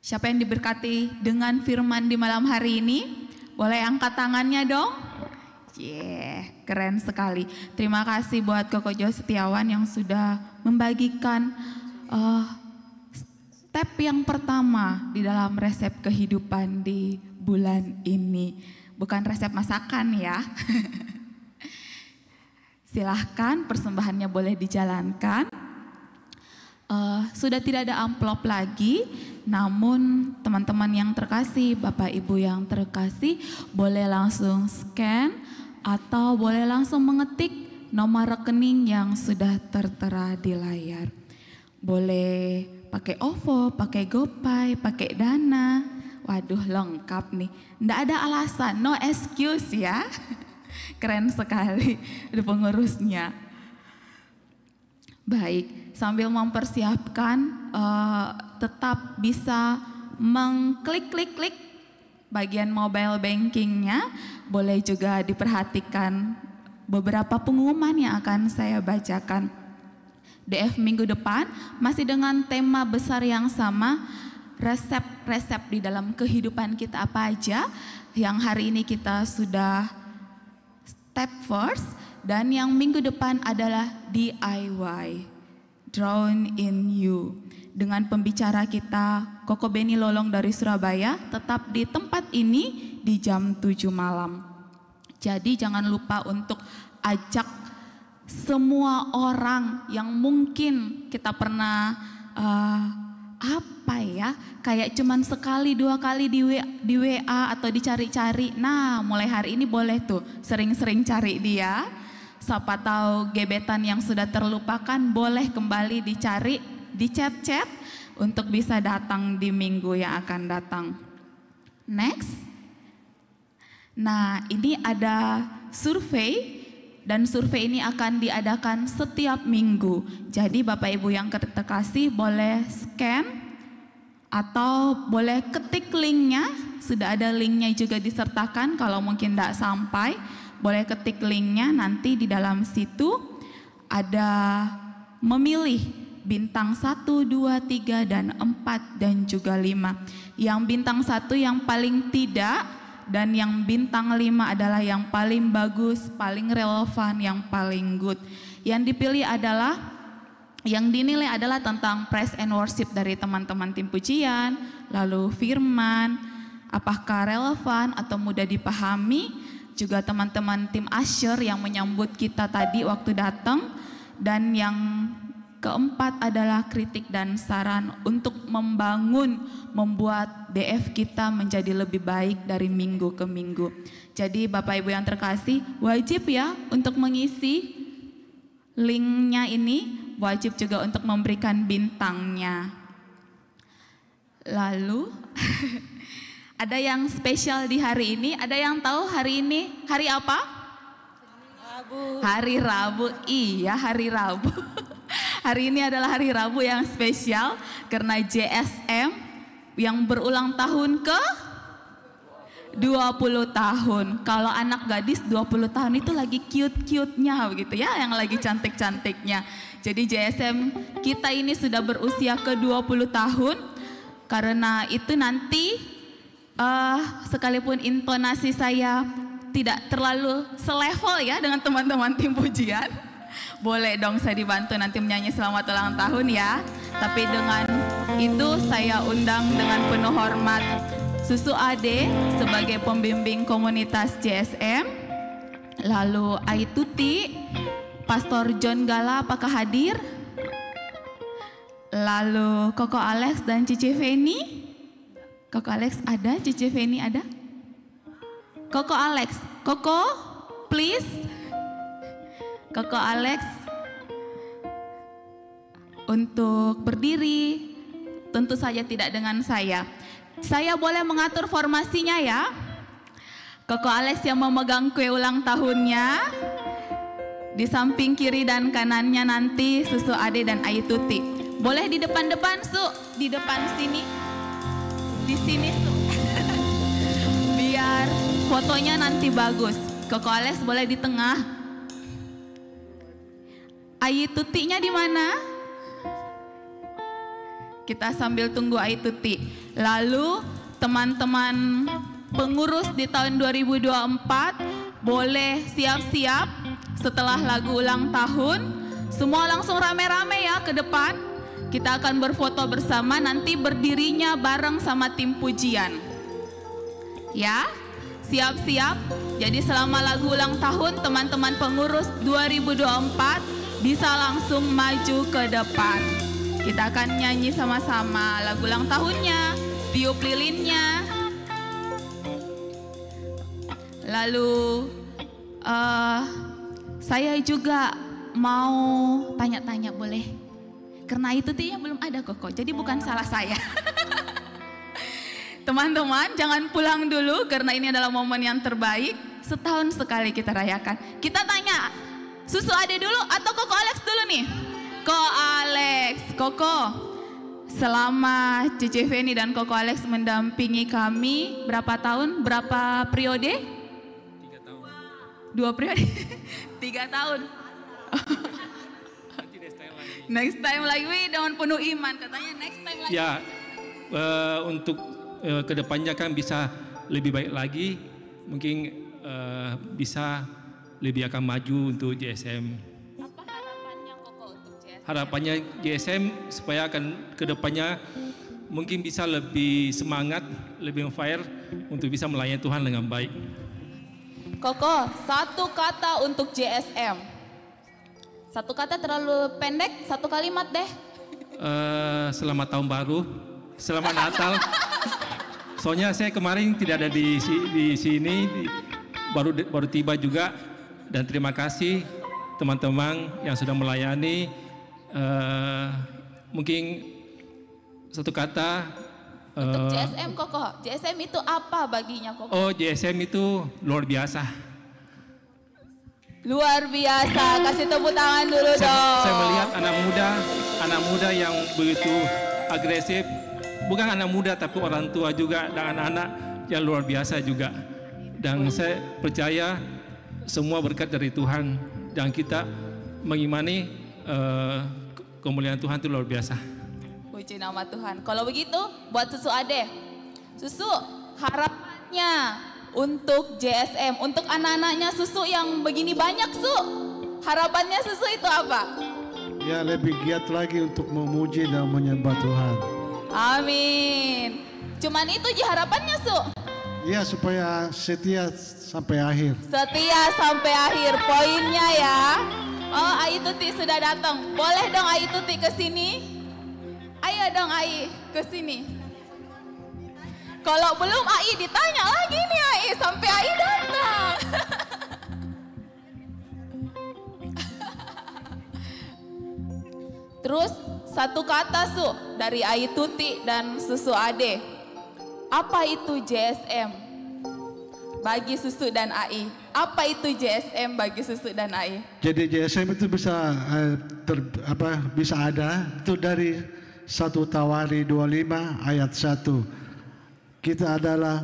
Siapa yang diberkati dengan firman di malam hari ini? Boleh angkat tangannya dong? Keren sekali. Terima kasih buat Koko Jo Setiawan yang sudah membagikan step yang pertama di dalam resep kehidupan di bulan ini. Bukan resep masakan ya. Silahkan persembahannya boleh dijalankan. Sudah tidak ada amplop lagi, namun teman-teman yang terkasih, Bapak Ibu yang terkasih, boleh langsung scan atau boleh langsung mengetik nomor rekening yang sudah tertera di layar. Boleh pakai OVO, pakai GoPay, pakai Dana. Waduh, lengkap nih. Nggak ada alasan, no excuse ya. Keren sekali ada pengurusnya. Baik, sambil mempersiapkan tetap bisa mengklik-klik-klik bagian mobile bankingnya. Boleh juga diperhatikan beberapa pengumuman yang akan saya bacakan. DF minggu depan masih dengan tema besar yang sama, resep-resep di dalam kehidupan kita apa aja. Yang hari ini kita sudah step first. Dan yang minggu depan adalah DIY, Drown in You. Dengan pembicara kita, Koko Beni Lolong dari Surabaya, tetap di tempat ini di jam 7 malam. Jadi jangan lupa untuk ajak semua orang yang mungkin kita pernah kayak cuman sekali dua kali di WA atau dicari-cari. Nah, mulai hari ini boleh tuh sering-sering cari dia. Siapa tahu gebetan yang sudah terlupakan boleh kembali dicari, di chat-chat untuk bisa datang di minggu yang akan datang. Next. Nah, ini ada survei dan survei ini akan diadakan setiap minggu. Jadi Bapak Ibu yang terkasih boleh scan atau boleh ketik linknya. Sudah ada linknya juga disertakan kalau mungkin tidak sampai. Boleh ketik linknya, nanti di dalam situ ada memilih bintang 1, 2, 3, dan 4, dan juga 5. Yang bintang 1 yang paling tidak, dan yang bintang 5 adalah yang paling bagus, paling relevan, yang paling good. Yang dipilih adalah, yang dinilai adalah tentang praise and worship dari teman-teman tim pujian, lalu firman, apakah relevan atau mudah dipahami, juga teman-teman tim Asher yang menyambut kita tadi waktu datang, dan yang keempat adalah kritik dan saran untuk membuat DF kita menjadi lebih baik dari minggu ke minggu. Jadi Bapak Ibu yang terkasih, wajib ya untuk mengisi linknya ini, wajib juga untuk memberikan bintangnya. Lalu ada yang spesial di hari ini, ada yang tahu hari ini hari apa? Rabu. Hari Rabu, iya hari Rabu. Hari ini adalah hari Rabu yang spesial karena JSM yang berulang tahun ke 20 tahun. Kalau anak gadis 20 tahun itu lagi cute-cute-nya begitu ya, yang lagi cantik-cantiknya. Jadi JSM kita ini sudah berusia ke 20 tahun. Karena itu nanti sekalipun intonasi saya tidak terlalu selevel ya dengan teman-teman tim pujian, boleh dong saya dibantu nanti menyanyi selamat ulang tahun ya. Tapi dengan itu saya undang dengan penuh hormat Susu Ade sebagai pembimbing komunitas JSM, lalu Aituti, Pastor John Gala apakah hadir? Lalu Koko Alex dan Cici Feni. Koko Alex ada, Cici Feni ada? Koko Alex, Koko please. Koko Alex untuk berdiri, tentu saja tidak dengan saya. Saya boleh mengatur formasinya ya. Koko Alex yang memegang kue ulang tahunnya. Di samping kiri dan kanannya nanti Susu Ade dan Aituti. Boleh di depan-depan Su, di depan sini. Di sini Su. Biar fotonya nanti bagus. Koko Alex boleh di tengah. Aitutinya di mana? Kita sambil tunggu Ai Tuti. Lalu teman-teman pengurus di tahun 2024 boleh siap-siap setelah lagu ulang tahun. Semua langsung rame-rame ya ke depan. Kita akan berfoto bersama, nanti berdirinya bareng sama tim pujian. Ya, siap-siap. Jadi selama lagu ulang tahun, teman-teman pengurus 2024 bisa langsung maju ke depan. Kita akan nyanyi sama-sama lagu ulang tahunnya, tiup lilinnya. Lalu saya juga mau tanya-tanya boleh? Karena itu tuh belum ada Koko, jadi bukan salah saya. Teman-teman jangan pulang dulu karena ini adalah momen yang terbaik. Setahun sekali kita rayakan. Kita tanya, Susu Ade dulu atau Koko Alex dulu nih? Ko Alex, Koko. Selama Cici Feni dan Koko Alex mendampingi kami berapa tahun, berapa periode? 3 tahun. 2 periode? 3 tahun. Next time lagi, wih, dengan penuh iman katanya next time lagi. Ya, untuk kedepannya kan bisa lebih baik lagi, mungkin bisa lebih akan maju untuk JSM. Apa harapannya Koko untuk JSM? Harapannya JSM supaya akan kedepannya mungkin bisa lebih semangat, lebih on fire untuk bisa melayani Tuhan dengan baik. Koko, satu kata untuk JSM. Satu kata terlalu pendek, satu kalimat deh. Selamat tahun baru, selamat Natal. Soalnya saya kemarin tidak ada di sini, baru tiba juga. Dan terima kasih teman-teman yang sudah melayani. Mungkin satu kata. Untuk JSM Koko, JSM itu apa baginya Koko? Oh, JSM itu luar biasa. Luar biasa, kasih tepuk tangan dulu dong. Saya melihat anak muda yang begitu agresif. Bukan anak muda tapi orang tua juga dan anak-anak yang luar biasa juga. Dan saya percaya semua berkat dari Tuhan dan kita mengimani kemuliaan Tuhan itu luar biasa. Puji nama Tuhan. Kalau begitu buat Susu Ade. Susu, harapannya untuk JSM, untuk anak-anaknya Susu yang begini banyak Su. Harapannya Susu itu apa? Ya lebih giat lagi untuk memuji dan menyembah Tuhan. Amin. Cuman itu aja harapannya Su. Ya supaya setia sampai akhir. Setia sampai akhir poinnya ya. Oh, Ai Tuti sudah datang. Boleh dong Ai Tuti ke sini? Ayo dong Ai ke sini. Kalau belum Ai ditanya lagi nih Ai sampai Ai datang. Terus satu kata Su dari Ai Tuti dan Susu Ade. Apa itu JSM bagi Susu dan Ai? Apa itu JSM bagi Susu dan Ai? Jadi JSM itu bisa bisa ada itu dari 1 Tawari 25 ayat 1. Kita adalah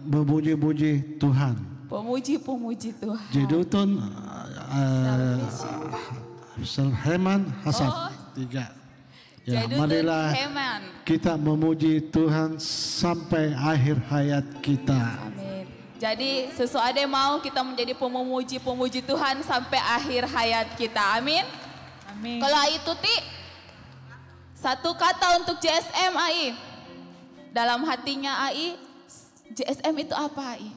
memuji-muji Tuhan. Pemuji-pemuji Tuhan. Jedutun Heman Hasad 3. Ya, marilah kita memuji Tuhan sampai akhir hayat kita. Amin. Jadi Susu Ade mau kita menjadi pemuji-pemuji Tuhan sampai akhir hayat kita. Amin. Amin. Kalau Ai Tuti, satu kata untuk JSM Ai. Dalam hatinya Ai, JSM itu apa Ai?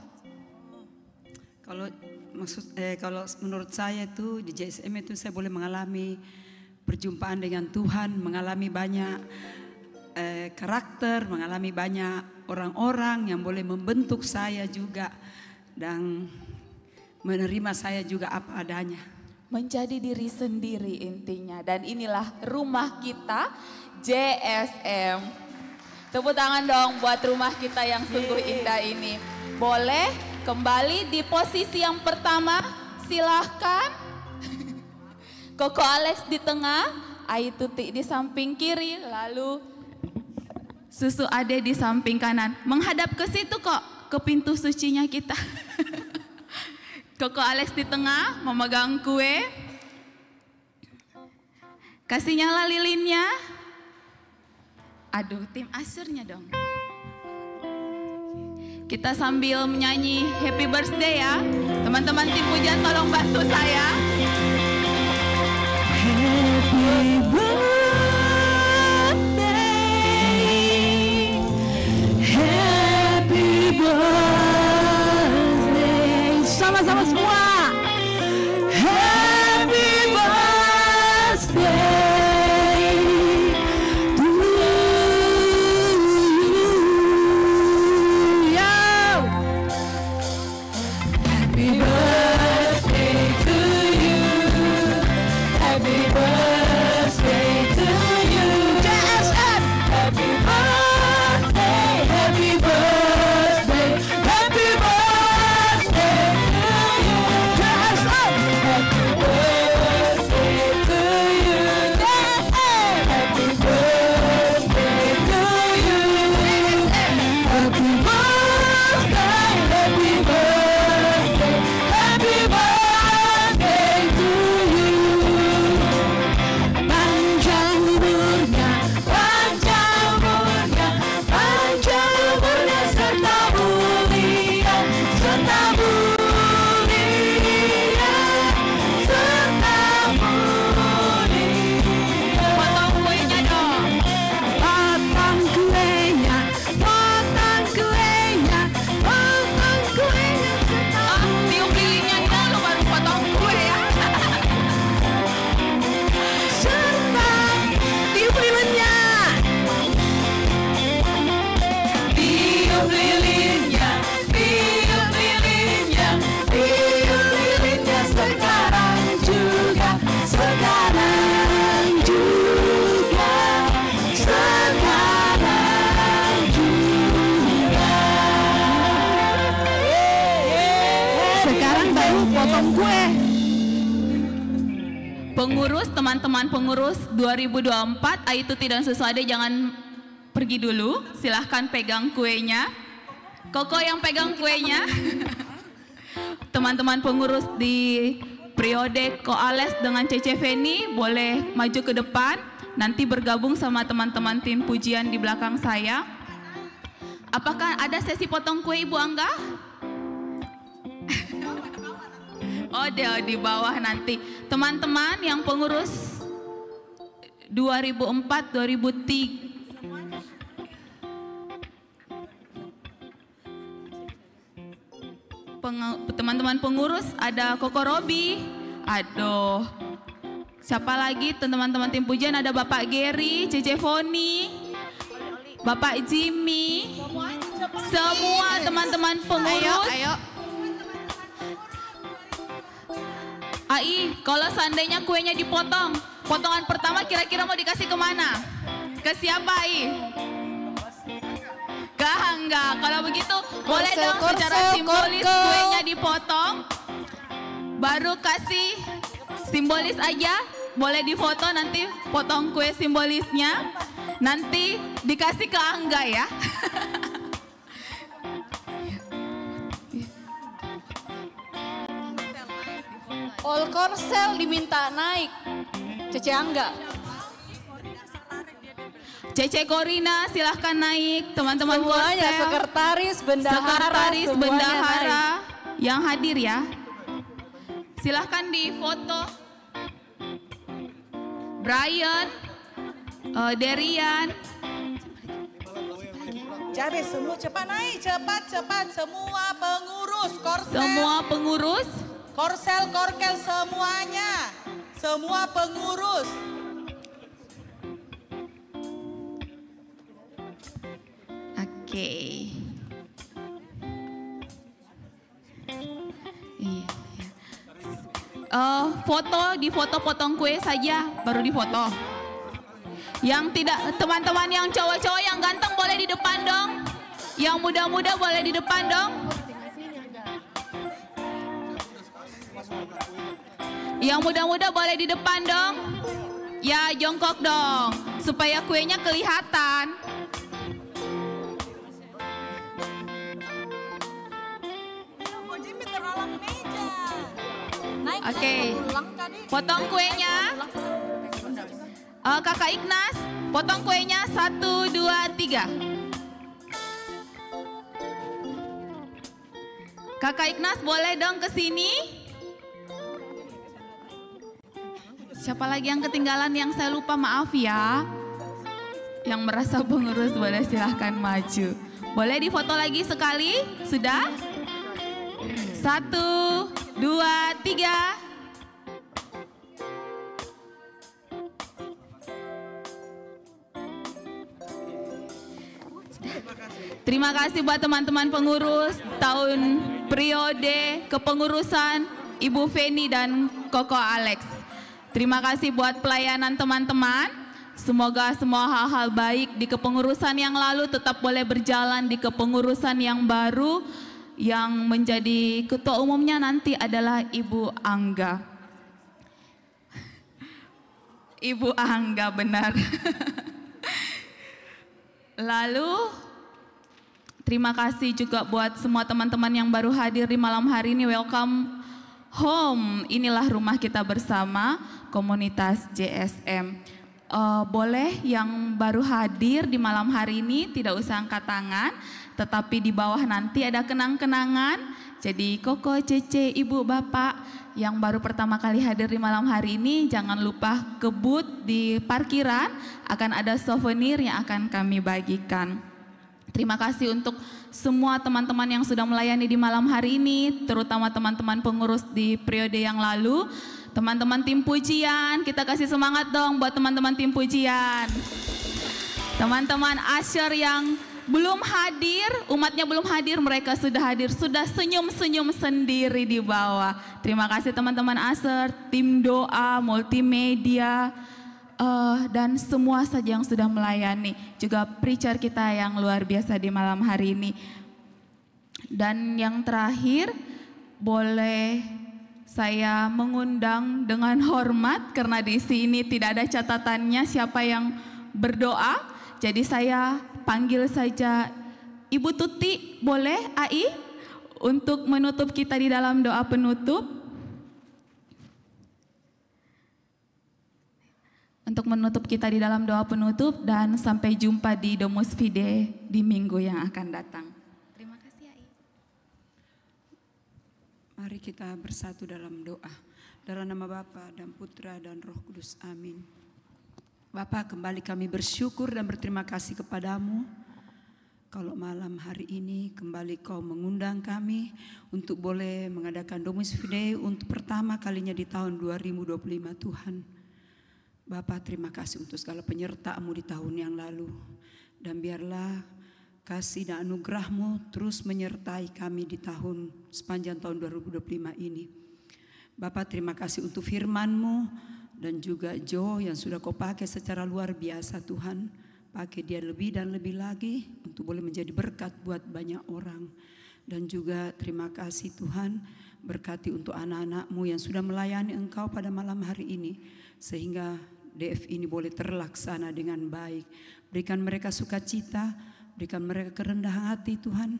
Kalau menurut saya itu di JSM itu saya boleh mengalami perjumpaan dengan Tuhan, mengalami banyak karakter, mengalami banyak orang-orang yang boleh membentuk saya juga dan menerima saya juga apa adanya. Menjadi diri sendiri intinya. Dan inilah rumah kita JSM. Tepuk tangan dong buat rumah kita yang sungguh indah ini. Boleh kembali di posisi yang pertama, silahkan. Koko Alex di tengah, Ai Tuti di samping kiri, lalu Susu Ade di samping kanan. Menghadap ke situ kok, ke pintu sucinya kita. Koko Alex di tengah memegang kue. Kasih nyala lilinnya. Aduh, tim asurnya dong. Kita sambil menyanyi Happy Birthday ya. Teman-teman tim pujian tolong bantu saya. Happy birthday, happy birthday. Sama-sama semua. Happy birthday to you. Happy birthday to you. Happy birthday to you. JSM. Happy birthday. Happy birthday. Happy birthday to you. JSM. Happy birthday to you. JSM. Happy birthday to you. Happy birthday. Happy birthday. Happy birthday to you. Panjang umurnya, panjang umurnya, panjang umurnya serta mulia, serta mulia, serta mulia. Potong kuenya dong. Potong kuenya, potong kuenya, potong kuenya serta Tiup lilinnya dulu baru potong kue ya. serta tiup lilinnya. Tiup lilinnya, tiup lilinnya, tiup lilinnya sekarang juga, sekarang juga, sekarang juga. Sekarang baru potong kue. Pengurus, teman-teman pengurus 2024, Aituti dan Suswade jangan pergi dulu. Silahkan pegang kuenya. Koko yang pegang kuenya. Teman-teman pengurus di periode Koales dengan Cece Feni boleh maju ke depan. Nanti bergabung sama teman-teman tim pujian di belakang saya. Apakah ada sesi potong kue Ibu Angga? Oh, dia di bawah nanti. Teman-teman yang pengurus 2004, 2003. Teman-teman pengurus ada Koko Robi. Aduh. Siapa lagi teman-teman tim pujian, ada Bapak Gary, Cece Foni, Bapak Jimmy. Semua teman-teman pengurus. Ayo. Ai, kalau seandainya kuenya dipotong, potongan pertama kira-kira mau dikasih kemana? Ke siapa, Ai? Ke Angga. Kalau begitu, boleh dong secara simbolis kuenya dipotong. Baru kasih simbolis aja, boleh difoto nanti potong kue simbolisnya. Nanti dikasih ke Angga ya. All Korsel diminta naik. Cece Angga. Cece Korina silahkan naik, teman-teman Semuanya Korsel. sekretaris, bendahara, Sekretaris semuanya bendahara naik. yang hadir ya. Silahkan difoto. Brian, Derian. Jadi semua cepat naik, cepat semua pengurus Korsel. Semua pengurus. Korsel, Korkel semuanya. Semua pengurus. Oke. Iya. Foto, di foto potong kue saja, baru difoto. Yang tidak, teman-teman yang cowok-cowok yang ganteng boleh di depan dong. Yang muda-muda boleh di depan dong. Yang muda-muda boleh di depan dong. Ya, jongkok dong, supaya kuenya kelihatan. Oke, potong kuenya. Kakak Ignas, Potong kuenya 1, 2, 3. Kakak Ignas boleh dong ke sini? Siapa lagi yang ketinggalan yang saya lupa, maaf ya. Yang merasa pengurus boleh silahkan maju. Boleh difoto lagi sekali? Sudah? 1, 2, 3. Terima kasih buat teman-teman pengurus tahun periode kepengurusan Ibu Feni dan Koko Alex. Terima kasih buat pelayanan teman-teman. Semoga semua hal-hal baik di kepengurusan yang lalu tetap boleh berjalan di kepengurusan yang baru. Yang menjadi ketua umumnya nanti adalah Ibu Angga. Ibu Angga, benar. Lalu terima kasih juga buat semua teman-teman yang baru hadir di malam hari ini. Welcome home. Inilah rumah kita bersama komunitas JSM. Boleh yang baru hadir di malam hari ini tidak usah angkat tangan, tetapi di bawah nanti ada kenang-kenangan. Jadi Koko, Cece, Ibu, Bapak yang baru pertama kali hadir di malam hari ini, jangan lupa ke booth di parkiran, akan ada souvenir yang akan kami bagikan. Terima kasih untuk semua teman-teman yang sudah melayani di malam hari ini, terutama teman-teman pengurus di periode yang lalu. Teman-teman tim pujian, kita kasih semangat dong buat teman-teman tim pujian. Teman-teman Asher yang belum hadir, umatnya belum hadir, mereka sudah hadir, sudah senyum-senyum sendiri di bawah. Terima kasih teman-teman Asher, tim doa, multimedia, dan semua saja yang sudah melayani. Juga preacher kita yang luar biasa di malam hari ini. Dan yang terakhir, boleh saya mengundang dengan hormat karena di sini tidak ada catatannya siapa yang berdoa. Jadi saya panggil saja Ibu Tuti, boleh AI untuk menutup kita di dalam doa penutup. Untuk menutup kita di dalam doa penutup dan sampai jumpa di Domus Fide di minggu yang akan datang. Terima kasih AI. Mari kita bersatu dalam doa. Dalam nama Bapa dan Putra dan Roh Kudus. Amin. Bapa, kembali kami bersyukur dan berterima kasih kepadamu. Kalau malam hari ini kembali kau mengundang kami untuk boleh mengadakan Domus Fide untuk pertama kalinya di tahun 2025 Tuhan. Bapa, terima kasih untuk segala penyertaan-Mu di tahun yang lalu. Dan biarlah kasih dan anugerah-Mu terus menyertai kami di sepanjang tahun 2025 ini. Bapa, terima kasih untuk firman-Mu. Dan juga Joe yang sudah kau pakai secara luar biasa Tuhan. Pakai dia lebih dan lebih lagi untuk boleh menjadi berkat buat banyak orang. Dan juga terima kasih Tuhan, berkati untuk anak-anak-Mu yang sudah melayani Engkau pada malam hari ini. Sehingga DF ini boleh terlaksana dengan baik. Berikan mereka sukacita, berikan mereka kerendahan hati Tuhan.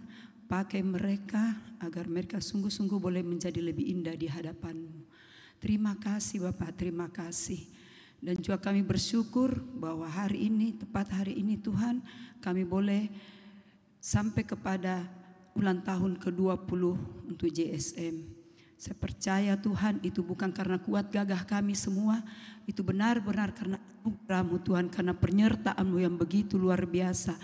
Pakai mereka agar mereka sungguh-sungguh boleh menjadi lebih indah di hadapan-Mu. Terima kasih Bapak, terima kasih. Dan juga kami bersyukur bahwa hari ini, tepat hari ini Tuhan, kami boleh sampai kepada ulang tahun ke-20 untuk JSM. Saya percaya Tuhan itu bukan karena kuat gagah kami semua, itu benar-benar karena anugerah-Mu Tuhan, karena penyertaan-Mu yang begitu luar biasa.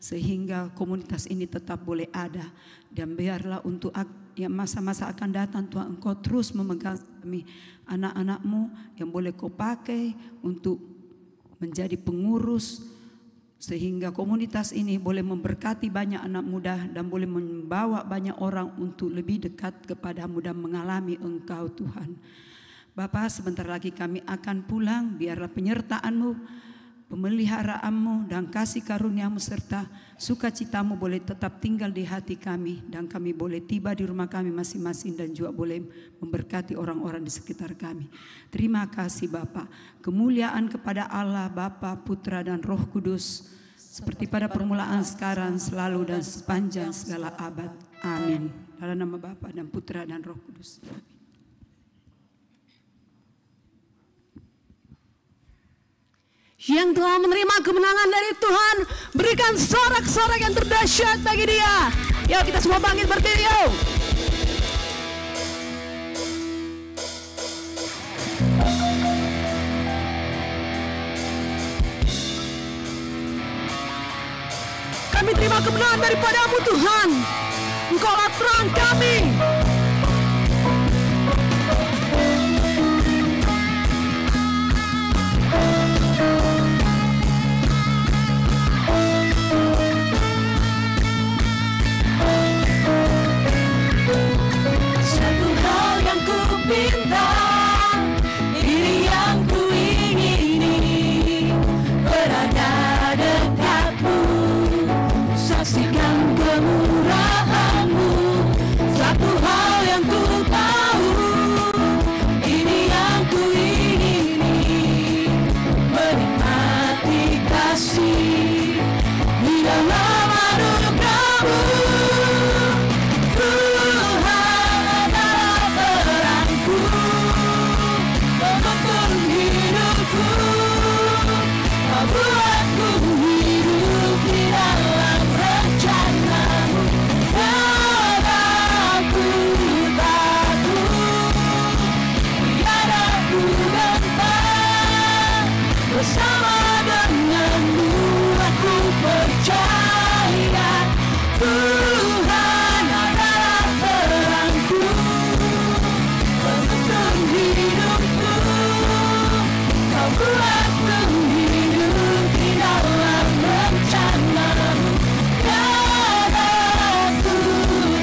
Sehingga komunitas ini tetap boleh ada. Dan biarlah untuk yang masa-masa akan datang Tuhan, Engkau terus memegang kami, anak-anak-Mu yang boleh Kau pakai untuk menjadi pengurus. Sehingga komunitas ini boleh memberkati banyak anak muda dan boleh membawa banyak orang untuk lebih dekat kepada-Mu dan mengalami Engkau Tuhan. Bapa, sebentar lagi kami akan pulang, biarlah penyertaan-Mu, pemeliharaanmu dan kasih karuniamu serta sukacitamu boleh tetap tinggal di hati kami, dan kami boleh tiba di rumah kami masing-masing dan juga boleh memberkati orang-orang di sekitar kami. Terima kasih Bapa. Kemuliaan kepada Allah Bapa, Putra dan Roh Kudus seperti pada permulaan, sekarang, selalu dan sepanjang segala abad. Amin. Dalam nama Bapa dan Putra dan Roh Kudus. yang telah menerima kemenangan dari Tuhan, berikan sorak-sorak yang terdahsyat bagi dia. Yuk kita semua bangkit berdiri yuk. Kami terima kebenaran daripada-Mu Tuhan. Engkaulah terang kami. Satu hal yang ku pinta, ini yang ku ingini, berada dekat-Mu, saksikan kemurahan-Mu. Satu hal yang ku tahu, ini yang ku ingini, menikmati kasih di dalam anugerah-Mu. Bersama denganmu aku percaya, Tuhan adalah terangku, penuntun hidupku. Kau buatku hidup di dalam rencana-Mu. Tiada ku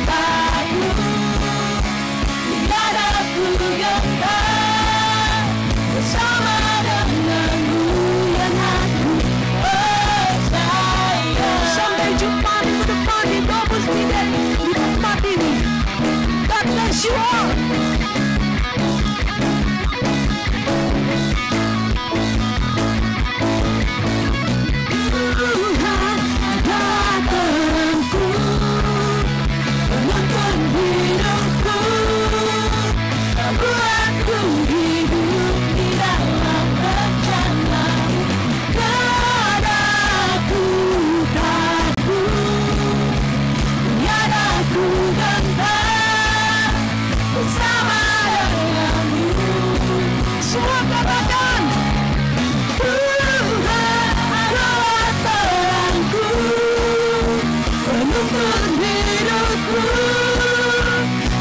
takut, tiada ku gentar, bersama denganmu yang aku percaya. Sampai jumpa minggu depan di Globus Media di tempat ini. God bless you all. Tuhan adalah terangku, penuntun hidupku. Kau buatku hidup di dalam rencana-Mu. Tiada ku takut, tiada ku gentar, bersama denganmu. Semua katakan. Tuhan adalah terangku, penuntun hidupku.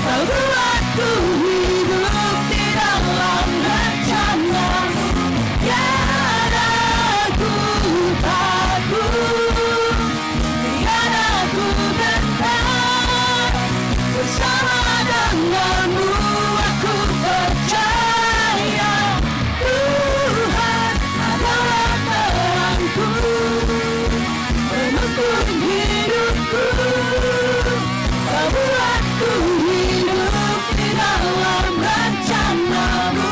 Kau buatku hidup di dalam rencana-Mu. Tiada ku takut, tiada ku gentar, bersama denganmu aku percaya. Tuhan adalah terangku, penuntun hidupku. Kau buatku hidup di dalam rencana-Mu.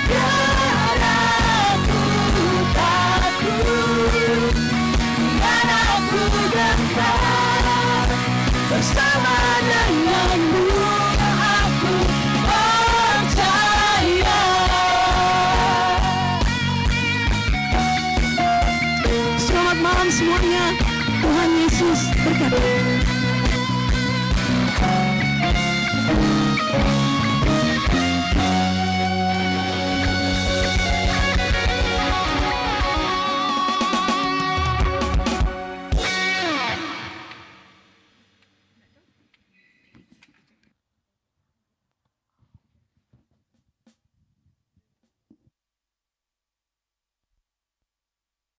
Tiada ku takut, tiada ku gentar, bersama denganmu aku